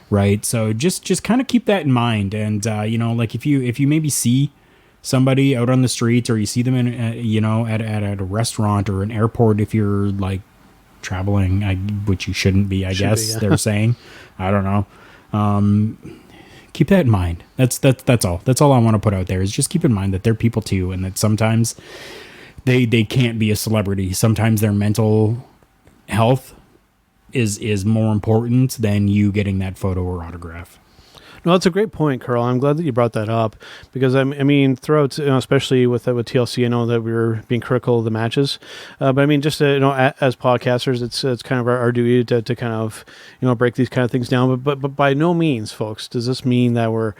Right. So just kind of keep that in mind. And, if you maybe see somebody out on the streets, or you see them in, at a restaurant or an airport, if you're like traveling, which you shouldn't be, I guess they're saying, I don't know. Keep that in mind. That's all. That's all I want to put out there, is just keep in mind that they're people too, and that sometimes they can't be a celebrity. Sometimes their mental health is more important than you getting that photo or autograph. No, that's a great point, Karl. I'm glad that you brought that up, because I mean, throughout, especially with TLC, I know that we were being critical of the matches, but I mean, just as podcasters, it's kind of our duty to kind of break these kind of things down. But by no means, folks, does this mean that we're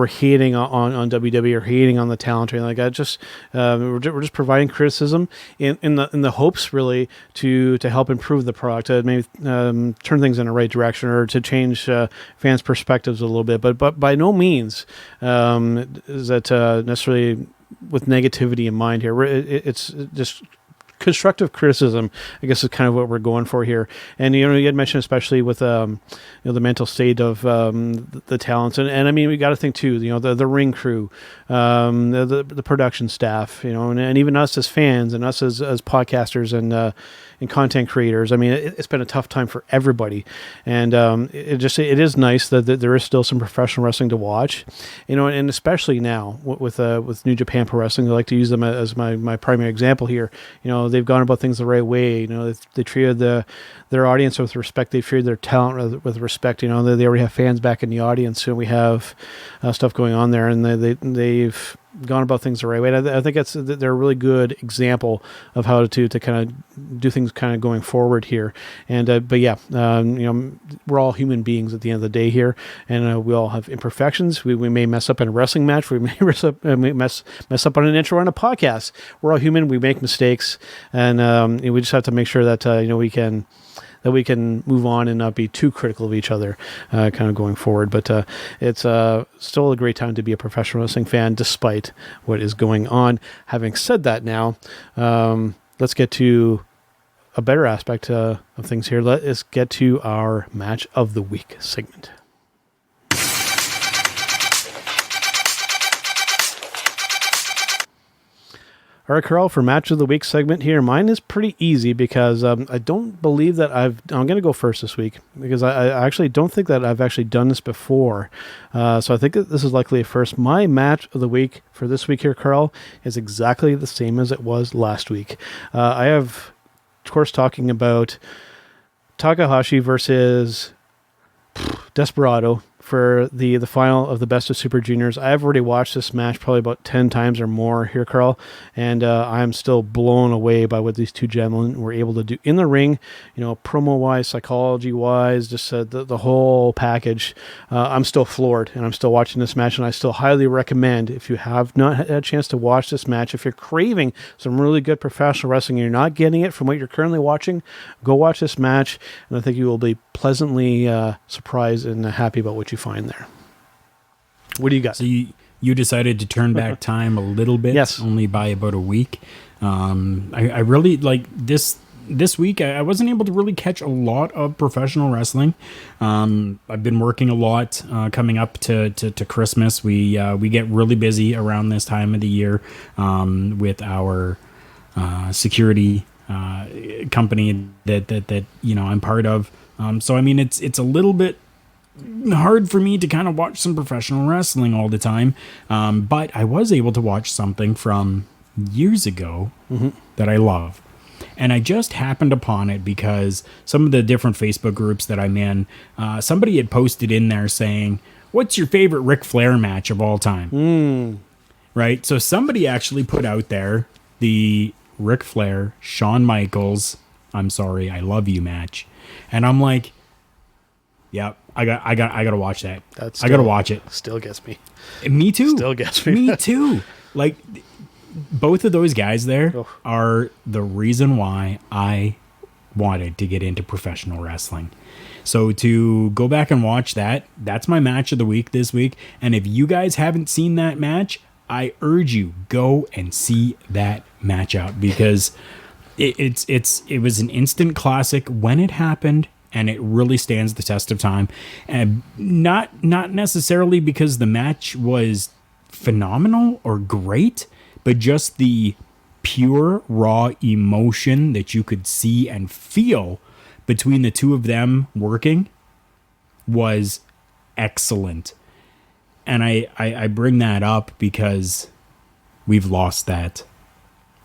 hating on WWE or hating on the talent or anything like that. Just we're just providing criticism in the hopes really to help improve the product, to maybe turn things in the right direction, or to change fans' perspectives a little bit. But by no means is that necessarily with negativity in mind here. It's just constructive criticism, I guess, is kind of what we're going for here. And you had mentioned, especially with the mental state of the talents, and I mean, we got to think too, the ring crew, the production staff, and even us as fans, and us as podcasters and content creators. I mean, it's been a tough time for everybody, and it is nice that there is still some professional wrestling to watch, and especially now with New Japan Pro Wrestling. I like to use them as my primary example here. They've gone about things the right way. They treated their audience with respect. They treated their talent with respect. They already have fans back in the audience, and we have stuff going on there, and they've gone about things the right way. And I think they're a really good example of how to kind of do things kind of going forward here. And but yeah, we're all human beings at the end of the day here, and we all have imperfections. We may mess up in a wrestling match. We may mess up on an intro on a podcast. We're all human. We make mistakes, and we just have to make sure that we can move on and not be too critical of each other kind of going forward. But it's still a great time to be a professional wrestling fan despite what is going on. Having said that now, let's get to a better aspect of things here. Let's get to our Match of the Week segment. All right, Karl, for Match of the Week segment here, mine is pretty easy because I don't believe that I'm going to go first this week because I actually don't think that I've actually done this before. So I think that this is likely a first. My Match of the Week for this week here, Karl, is exactly the same as it was last week. I have, of course, talking about Takahashi versus Desperado for the final of the Best of Super Juniors. I've already watched this match probably about 10 times or more here, Karl, and I'm still blown away by what these two gentlemen were able to do in the ring, promo-wise, psychology-wise, just the whole package. I'm still floored, and I'm still watching this match, and I still highly recommend, if you have not had a chance to watch this match, if you're craving some really good professional wrestling and you're not getting it from what you're currently watching, go watch this match, and I think you will be pleasantly surprised and happy about what you find there. What do you got? So you decided to turn back time a little bit, yes, only by about a week. I really like this week. I wasn't able to really catch a lot of professional wrestling. I've been working a lot coming up to Christmas. We get really busy around this time of the year with our security company that I'm part of. So I mean, it's a little bit hard for me to kind of watch some professional wrestling all the time. But I was able to watch something from years ago that I love. And I just happened upon it because some of the different Facebook groups that I'm in, somebody had posted in there saying, what's your favorite Ric Flair match of all time? Right? So somebody actually put out there the Ric Flair, Shawn Michaels, I'm sorry, I love you match. And I'm like, yeah, I got to watch that. I got to watch it. Still gets me. Me too. Still gets me. Me too. Like, both of those guys there are the reason why I wanted to get into professional wrestling. So to go back and watch that's my match of the week this week. And if you guys haven't seen that match, I urge you, go and see that match out because it was an instant classic when it happened, and it really stands the test of time. And not necessarily because the match was phenomenal or great, but just the pure raw emotion that you could see and feel between the two of them working was excellent. And I bring that up because we've lost that,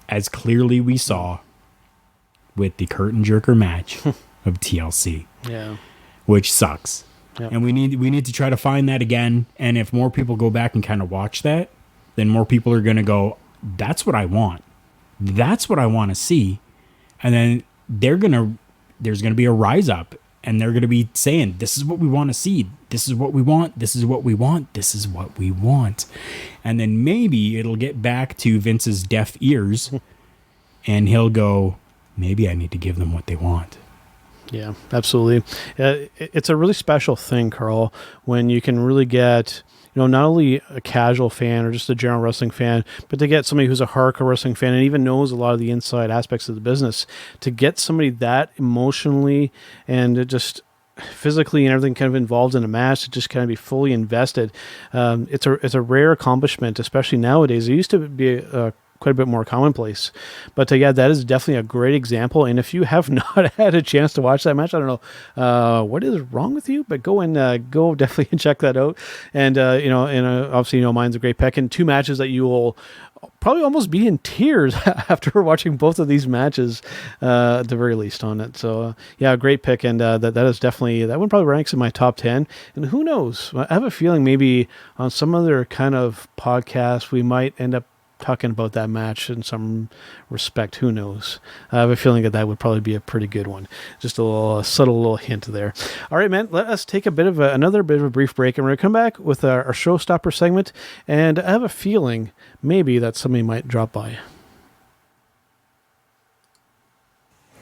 as clearly we saw with the curtain jerker match of TLC. Yeah. Which sucks. Yep. And we need to try to find that again. And if more people go back and kind of watch that, then more people are going to go, that's what I want. That's what I want to see. And then there's going to be a rise up, and they're going to be saying, this is what we want to see. This is what we want. This is what we want. This is what we want. And then maybe it'll get back to Vince's deaf ears and he'll go, maybe I need to give them what they want. Yeah, absolutely. It's a really special thing, Karl, when you can really get, not only a casual fan or just a general wrestling fan, but to get somebody who's a hardcore wrestling fan and even knows a lot of the inside aspects of the business, to get somebody that emotionally and just physically and everything kind of involved in a match to just kind of be fully invested. It's a rare accomplishment, especially nowadays. It used to be quite a bit more commonplace. But yeah, that is definitely a great example. And if you have not had a chance to watch that match, I don't know what is wrong with you, but go definitely and check that out. And obviously, mine's a great pick, and 2 matches that you will probably almost be in tears after watching both of these matches, at the very least on it. So yeah, great pick. And that is definitely, that one probably ranks in my top 10. And who knows, I have a feeling maybe on some other kind of podcast, we might end up talking about that match in some respect. Who knows? I have a feeling that would probably be a pretty good one. Just a subtle little hint there. All right, man, let us take another bit of a brief break, and we're going to come back with our showstopper segment, and I have a feeling maybe that somebody might drop by.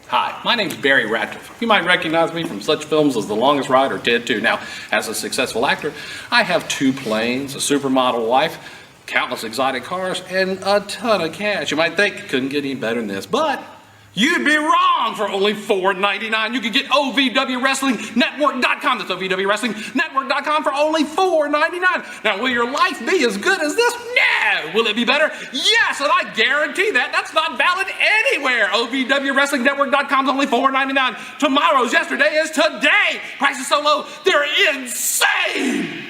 Hi, my name's Barry Radcliffe. You might recognize me from such films as The Longest Ride or Dead 2. Now, as a successful actor, I have 2 planes, a supermodel wife, countless exotic cars, and a ton of cash. You might think it couldn't get any better than this, but you'd be wrong. For only $4.99, you can get OVWWrestlingNetwork.com. That's OVWWrestlingNetwork.com for only $4.99. Now, will your life be as good as this? No. Will it be better? Yes, and I guarantee that. That's not valid anywhere. OVWWrestlingNetwork.com is only $4.99. Tomorrow's yesterday is today. Prices so low, they're insane.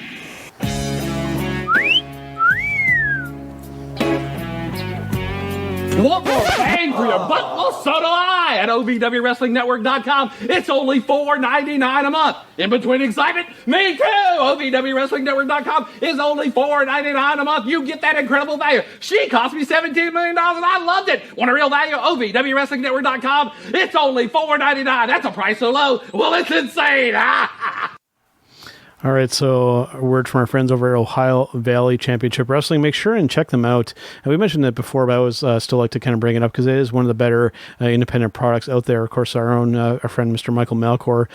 Want more bang for your buck? Well, so do I at OVWWrestlingNetwork.com. It's only $4.99 a month. In between excitement, me too. OVWWrestlingNetwork.com is only $4.99 a month. You get that incredible value. She cost me $17 million and I loved it. Want a real value? OVWWrestlingNetwork.com. It's only $4.99. That's a price so low. Well, it's insane. All right, so a word from our friends over at Ohio Valley Championship Wrestling. Make sure and check them out. And we mentioned it before, but I always still like to kind of bring it up because it is one of the better independent products out there. Of course, our friend Mr. Michael Malcor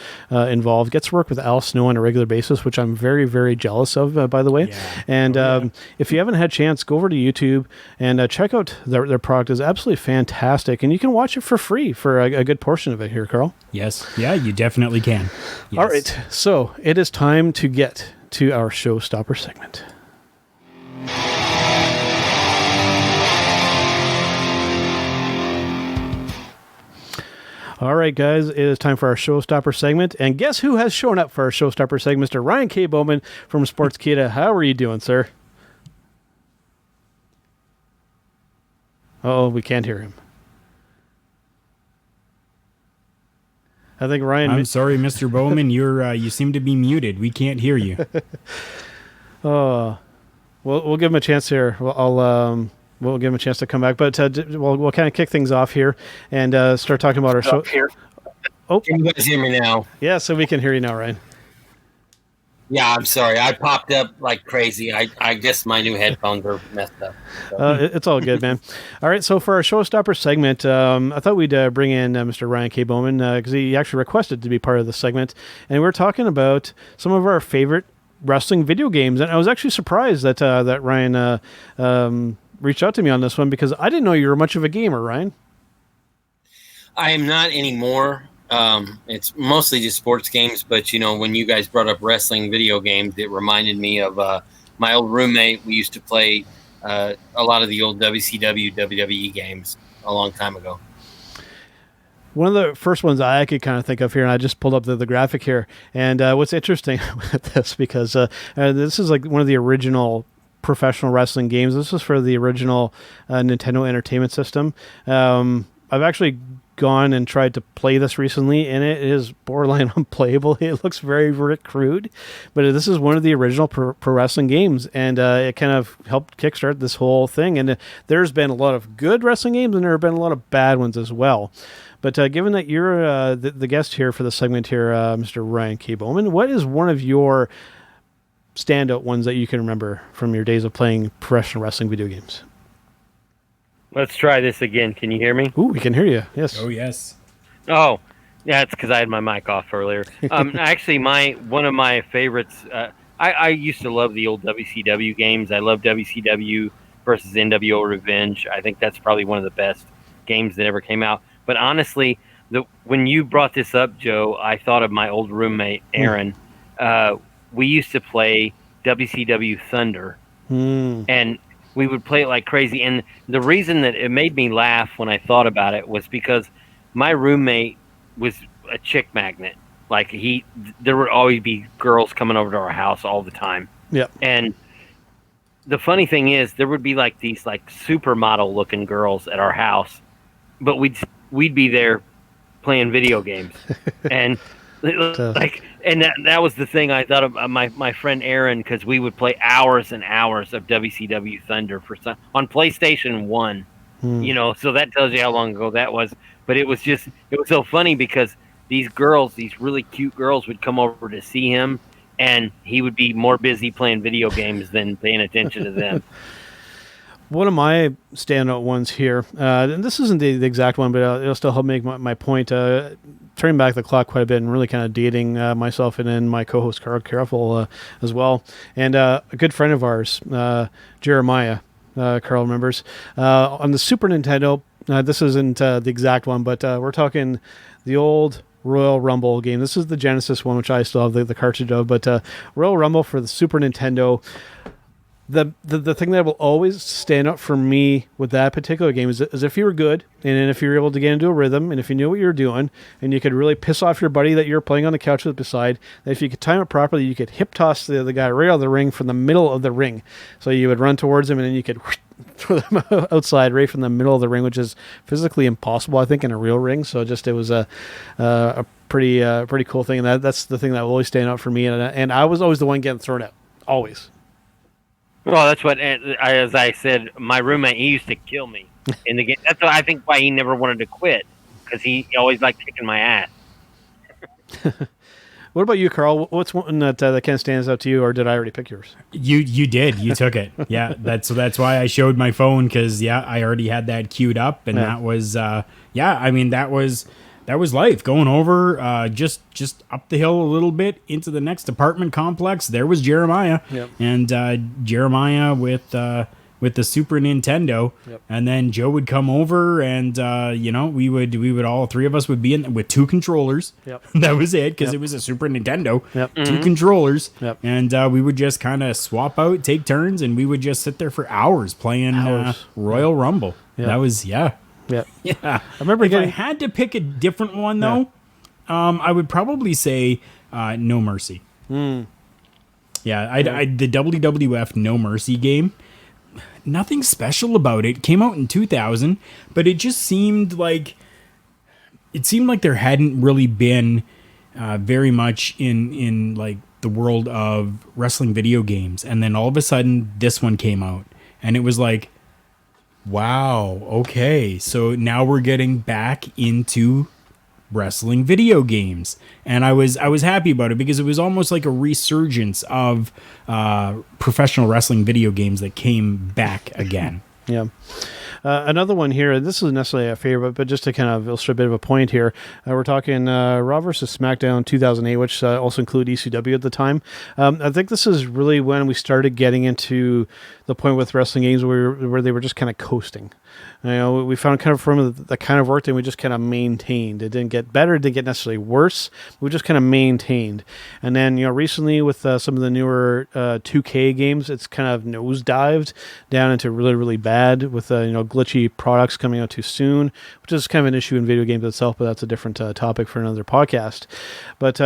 involved gets to work with Al Snow on a regular basis, which I'm very, very jealous of, by the way. Yeah. And if you haven't had a chance, go over to YouTube and check out their product. Is absolutely fantastic, and you can watch it for free for a good portion of it here, Karl. Yes. Yeah, you definitely can. Yes. All right, so it is time to get to our showstopper segment. All right, guys, it is time for our showstopper segment. And guess who has shown up for our showstopper segment? Mr. Ryan K. Boman from Sportskeeda. How are you doing, sir? Oh, we can't hear him. I think Ryan. I'm sorry, Mr. Boman. You seem to be muted. We can't hear you. We'll give him a chance here. We'll give him a chance to come back, but we'll kind of kick things off here and start talking about our show. Here. Oh, can you guys hear me now? Yeah, so we can hear you now, Ryan. Yeah, I'm sorry. I popped up like crazy. I guess my new headphones are messed up. So. It's all good, man. All right, so for our showstopper segment, I thought we'd bring in Mr. Ryan K. Boman because he actually requested to be part of the segment, and we're talking about some of our favorite wrestling video games. And I was actually surprised that that Ryan reached out to me on this one because I didn't know you were much of a gamer, Ryan. I am not anymore. It's mostly just sports games, but when you guys brought up wrestling video games, it reminded me of my old roommate. We used to play a lot of the old WCW, WWE games a long time ago. One of the first ones I could kind of think of here, and I just pulled up the graphic here, and what's interesting with this, because this is like one of the original professional wrestling games. This is for the original Nintendo Entertainment System. I've actually gone and tried to play this recently, and it is borderline unplayable. It looks very, very crude, but this is one of the original pro wrestling games, and it kind of helped kickstart this whole thing. And there's been a lot of good wrestling games, and there have been a lot of bad ones as well. But given that you're the guest here for the segment here, Mr. Ryan K. Boman, what is one of your standout ones that you can remember from your days of playing professional wrestling video games? Let's try this again. Can you hear me? Ooh, we can hear you. Yes. Oh, yes. Oh, yeah, it's because I had my mic off earlier. Actually, one of my favorites, I used to love the old WCW games. I love WCW versus NWO Revenge. I think that's probably one of the best games that ever came out. But honestly, when you brought this up, Joe, I thought of my old roommate, Aaron. We used to play WCW Thunder. And we would play it like crazy. And the reason that it made me laugh when I thought about it was because my roommate was a chick magnet. Like there would always be girls coming over to our house all the time. Yep. And the funny thing is, there would be like these like supermodel looking girls at our house, but we'd be there playing video games, and that was the thing I thought of my friend Aaron, because we would play hours and hours of WCW Thunder on PlayStation 1. So that tells you how long ago that was. But it was so funny because these really cute girls would come over to see him, and he would be more busy playing video games than paying attention to them. One of my standout ones here, and this isn't the exact one, but it'll still help make my point. Turning back the clock quite a bit and really kind of dating myself and then my co-host Karufel as well. And a good friend of ours, Jeremiah, Karl remembers, on the Super Nintendo, this isn't the exact one, but we're talking the old Royal Rumble game. This is the Genesis one, which I still have the cartridge of, but Royal Rumble for the Super Nintendo. The thing that will always stand out for me with that particular game is if you were good, and if you were able to get into a rhythm, and if you knew what you were doing, and you could really piss off your buddy that you're playing on the couch beside, that if you could time it properly, you could hip toss the guy right out of the ring from the middle of the ring. So you would run towards him, and then you could throw them outside right from the middle of the ring, which is physically impossible, I think, in a real ring. So it was a pretty cool thing, and that's the thing that will always stand out for me. And I was always the one getting thrown out, always. Well, that's what, as I said, my roommate, he used to kill me in the game. That's what I think why he never wanted to quit, because he always liked kicking my ass. What about you, Karl? What's one that kind of stands out to you, or did I already pick yours? You did. You took it. Yeah, that's why I showed my phone, because I already had that queued up, and that was that was life. Going over just up the hill a little bit into the next apartment complex. There was Jeremiah, and Jeremiah with the Super Nintendo, and then Joe would come over, and we would all three of us would be in with two controllers. That was it, because it was a Super Nintendo. Two controllers, and we would just kind of swap out, take turns, and we would just sit there for hours playing Royal Rumble. That was Yeah. I remember if I had to pick a different one, though, I would probably say No Mercy. The WWF No Mercy game, nothing special about it. Came out in 2000, but it just seemed like there hadn't really been very much in like the world of wrestling video games. And then all of a sudden this one came out, and it was like, wow, okay, so now we're getting back into wrestling video games, and I was happy about it, because it was almost like a resurgence of professional wrestling video games that came back again. Another one here, this isn't necessarily a favorite, but just to kind of illustrate a bit of a point here, we're talking Raw vs. SmackDown 2008, which also included ECW at the time. I think this is really when we started getting into the point with wrestling games where they were just kind of coasting. We found kind of from the kind of work, and we just kind of maintained. It didn't get better, it didn't get necessarily worse. We just kind of maintained. And then, recently with some of the newer 2K games, it's kind of nosedived down into really, really bad with glitchy products coming out too soon, which is kind of an issue in video games itself, but that's a different topic for another podcast. But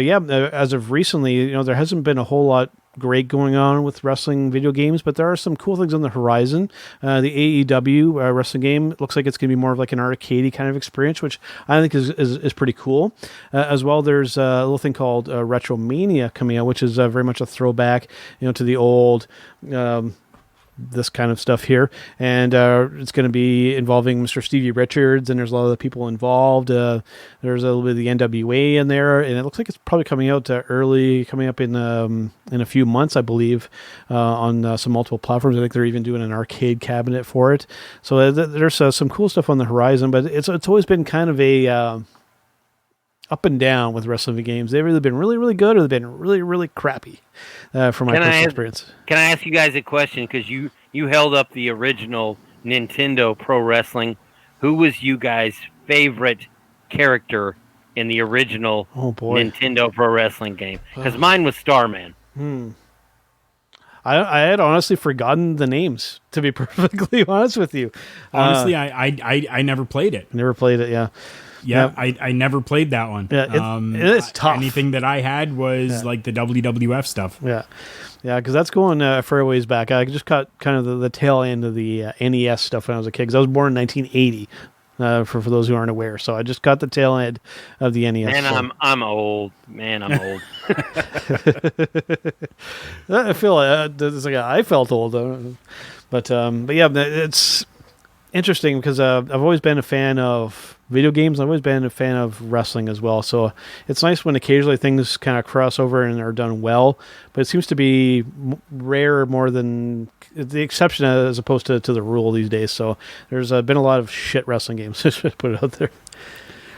yeah, as of recently, there hasn't been a whole lot great going on with wrestling video games, but there are some cool things on the horizon. The AEW wrestling game, it looks like it's going to be more of like an arcadey kind of experience, which I think is pretty cool. As well, there's a little thing called Retromania coming out, which is very much a throwback, to the old this kind of stuff here, and it's going to be involving Mr. Stevie Richards, and there's a lot of the people involved. There's a little bit of the NWA in there, and it looks like it's probably coming out coming up in a few months, I believe, on some multiple platforms. I think they're even doing an arcade cabinet for it. So there's some cool stuff on the horizon, but it's always been kind of a up and down with wrestling games. They've either been really, really good, or they've been really, really crappy from my personal experience. Can I ask you guys a question? Because you held up the original Nintendo Pro Wrestling. Who was you guys' favorite character in the original Nintendo Pro Wrestling game? Because mine was Starman. I had honestly forgotten the names, to be perfectly honest with you. Honestly, I never played it. Never played it, yeah. Yeah, I never played that one. Yeah, it's tough. Anything that I had was like the WWF stuff. Yeah. Yeah, because that's going for a ways back. I just caught kind of the tail end of the NES stuff when I was a kid, because I was born in 1980, for those who aren't aware. So I just caught the tail end of the NES. Man, I'm old. Man, I'm old. I feel it's like I felt old. But yeah, it's interesting because I've always been a fan of video games. I've always been a fan of wrestling as well. So it's nice when occasionally things kind of cross over and are done well, but it seems to be rare more than the exception as opposed to the rule these days. So there's been a lot of shit wrestling games. Just put it out there.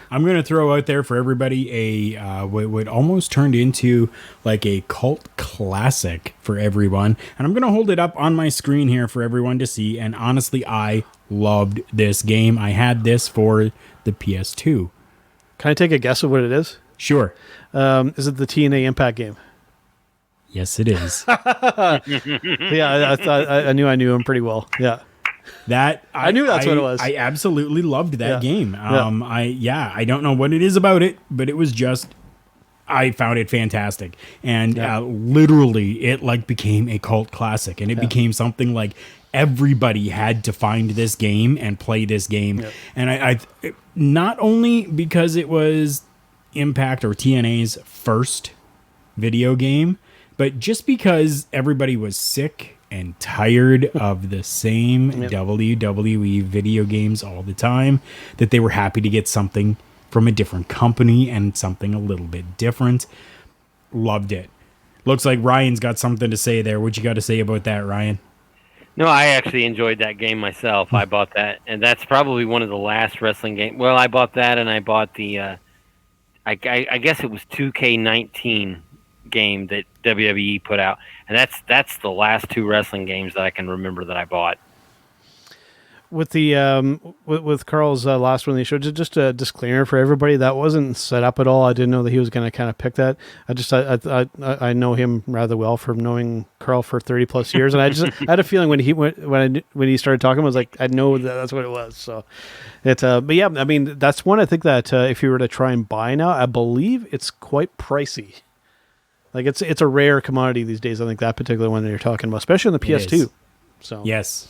I'm going to throw out there for everybody what almost turned into like a cult classic for everyone. And I'm going to hold it up on my screen here for everyone to see. And honestly, I loved this game. I had this for the PS2. Can I take a guess of what it is? Sure. Is it the TNA Impact game? Yes, it is. Yeah, I knew him pretty well. Yeah. I knew that's what it was. I absolutely loved that game. Yeah. I don't know what it is about it, but it was just, I found it fantastic. And literally it like became a cult classic, and it became something like everybody had to find this game and play this game. Yep. And I not only because it was Impact or TNA's first video game, but just because everybody was sick and tired of the same WWE video games all the time, that they were happy to get something from a different company and something a little bit different. Loved it. Looks like Ryan's got something to say there. What you got to say about that, Ryan? No, I actually enjoyed that game myself. I bought that, and that's probably one of the last wrestling games. Well, I bought that, and I bought the, I guess it was 2K19 game that WWE put out, and that's the last two wrestling games that I can remember that I bought. With the with Karl's last one they showed, just a disclaimer for everybody, that wasn't set up at all. I didn't know that he was going to kind of pick that. I know him rather well from knowing Karl for 30 plus years, and I had a feeling when he started talking, I was like, I know that's what it was. So it's but yeah, I mean that's one I think that if you were to try and buy now, I believe it's quite pricey. Like it's a rare commodity these days. I think that particular one that you're talking about, especially on the PS2. So yes,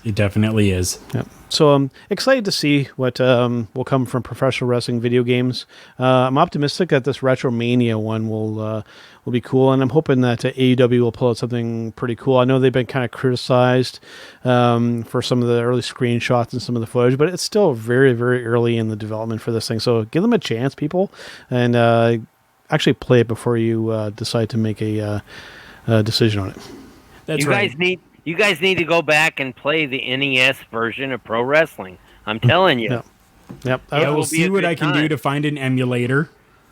it definitely is. Yeah. So I'm excited to see what will come from professional wrestling video games. I'm optimistic that this Retromania one will be cool, and I'm hoping that AEW will pull out something pretty cool. I know they've been kind of criticized for some of the early screenshots and some of the footage, but it's still very, very early in the development for this thing. So give them a chance, people, and actually play it before you decide to make a decision on it. That's right. You guys need to go back and play the NES version of pro wrestling. I'm telling you. Yep. I will see what I can do to find an emulator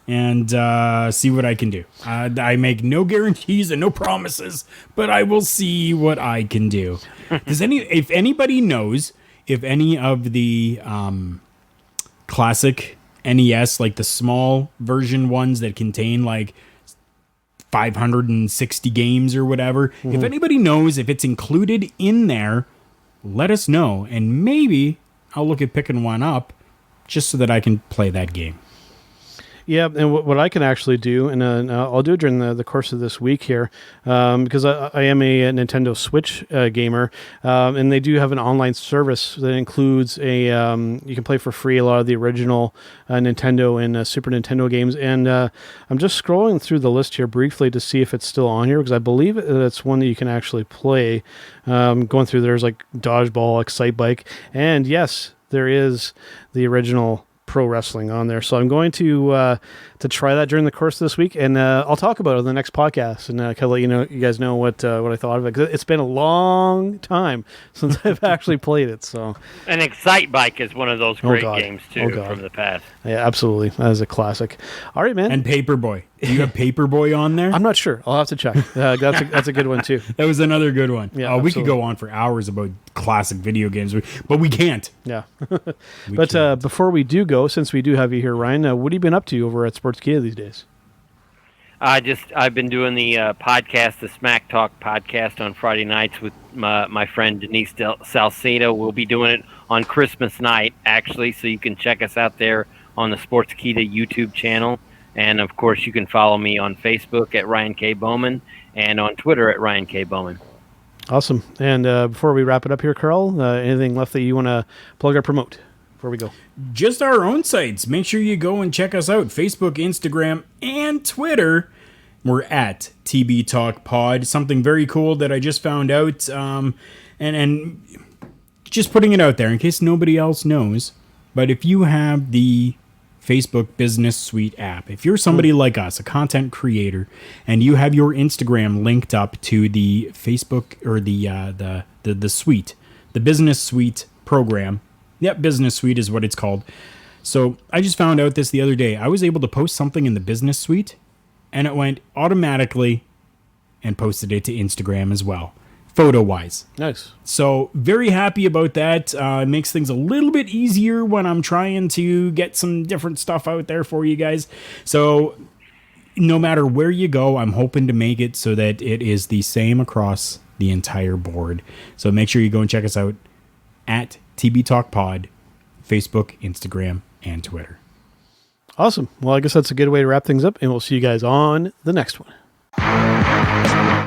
and see what I can do. I make no guarantees and no promises, but I will see what I can do. If anybody knows if any of the classic NES, like the small version ones that contain like 560 games or whatever. Mm-hmm. If anybody knows if it's included in there, let us know. And maybe I'll look at picking one up just so that I can play that game. Yeah, and what I can actually do, and I'll do it during the course of this week here, because I am a Nintendo Switch gamer, and they do have an online service that includes you can play for free a lot of the original Nintendo and Super Nintendo games, and I'm just scrolling through the list here briefly to see if it's still on here, because I believe it's one that you can actually play. Going through, there's like Dodgeball, Excite Bike, and yes, there is the original pro wrestling on there. So I'm going to try that during the course of this week, and I'll talk about it on the next podcast, and kind of let you guys know what I thought of it, because it's been a long time since I've actually played it. So, and Excite Bike is one of those great games too from the past. Yeah, absolutely, that is a classic. All right, man. And Paperboy. Do you have Paperboy on there? I'm not sure. I'll have to check. That's a good one too. That was another good one. Yeah, we could go on for hours about classic video games, but we can't. Yeah. But before we do go, since we do have you here, Ryan, what have you been up to over at Sportskeeda these days? I've been doing the podcast, the Smack Talk podcast on Friday nights with my friend Denise Salcedo. We'll be doing it on Christmas night, actually, so you can check us out there on the Sportskeeda YouTube channel. And, of course, you can follow me on Facebook at Ryan K. Boman and on Twitter at Ryan K. Boman. Awesome. And before we wrap it up here, Karl, anything left that you want to plug or promote before we go? Just our own sites. Make sure you go and check us out. Facebook, Instagram, and Twitter. We're at TB Talk Pod. Something very cool that I just found out. And just putting it out there in case nobody else knows. But if you have the Facebook Business Suite app, if you're somebody like us, a content creator, and you have your Instagram linked up to the Facebook or the suite, the Business Suite program. Yep, Business Suite is what it's called. So I just found out this the other day. I was able to post something in the Business Suite, and it went automatically and posted it to Instagram as well, photo-wise. Nice. So very happy about that. It makes things a little bit easier when I'm trying to get some different stuff out there for you guys. So no matter where you go, I'm hoping to make it so that it is the same across the entire board. So make sure you go and check us out at TB Talk Pod, Facebook, Instagram, and Twitter. Awesome. Well, I guess that's a good way to wrap things up, and we'll see you guys on the next one.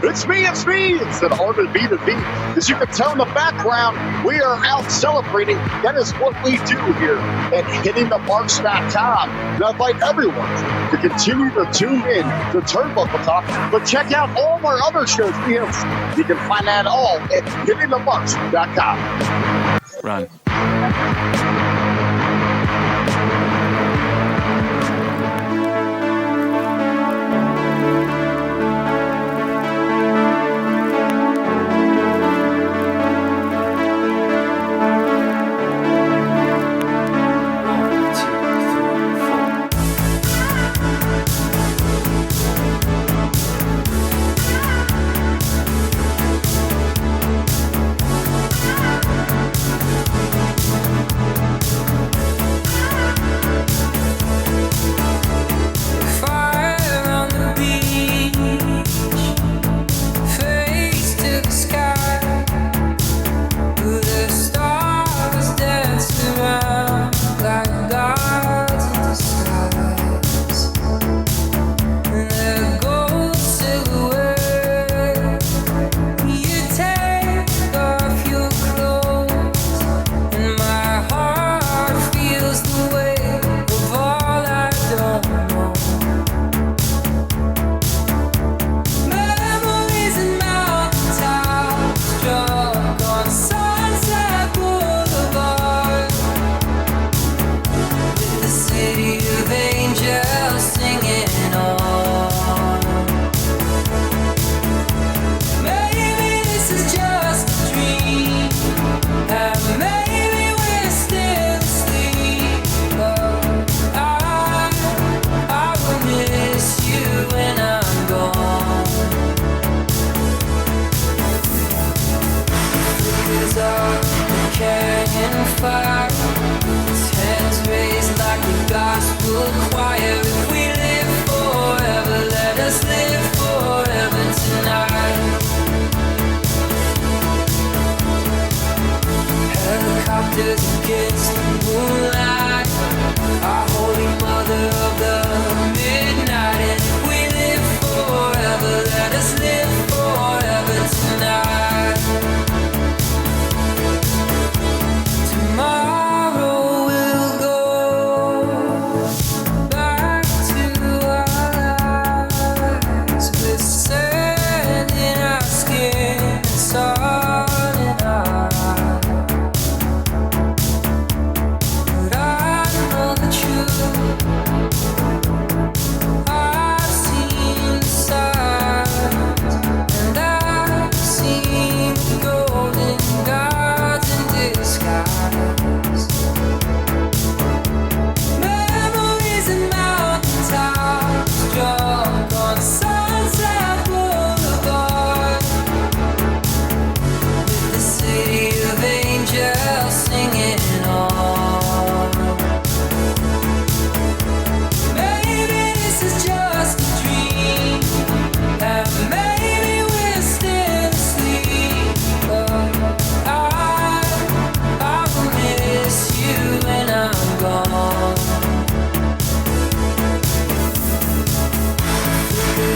It's me. It's an R&B to beat. As you can tell in the background, we are out celebrating. That is what we do here at hittingthemarks.com. And I invite everyone to continue to tune in to Turnbuckle Talk, but check out all of our other shows we have. You can find that all at hittingthemarks.com. Run.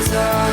side.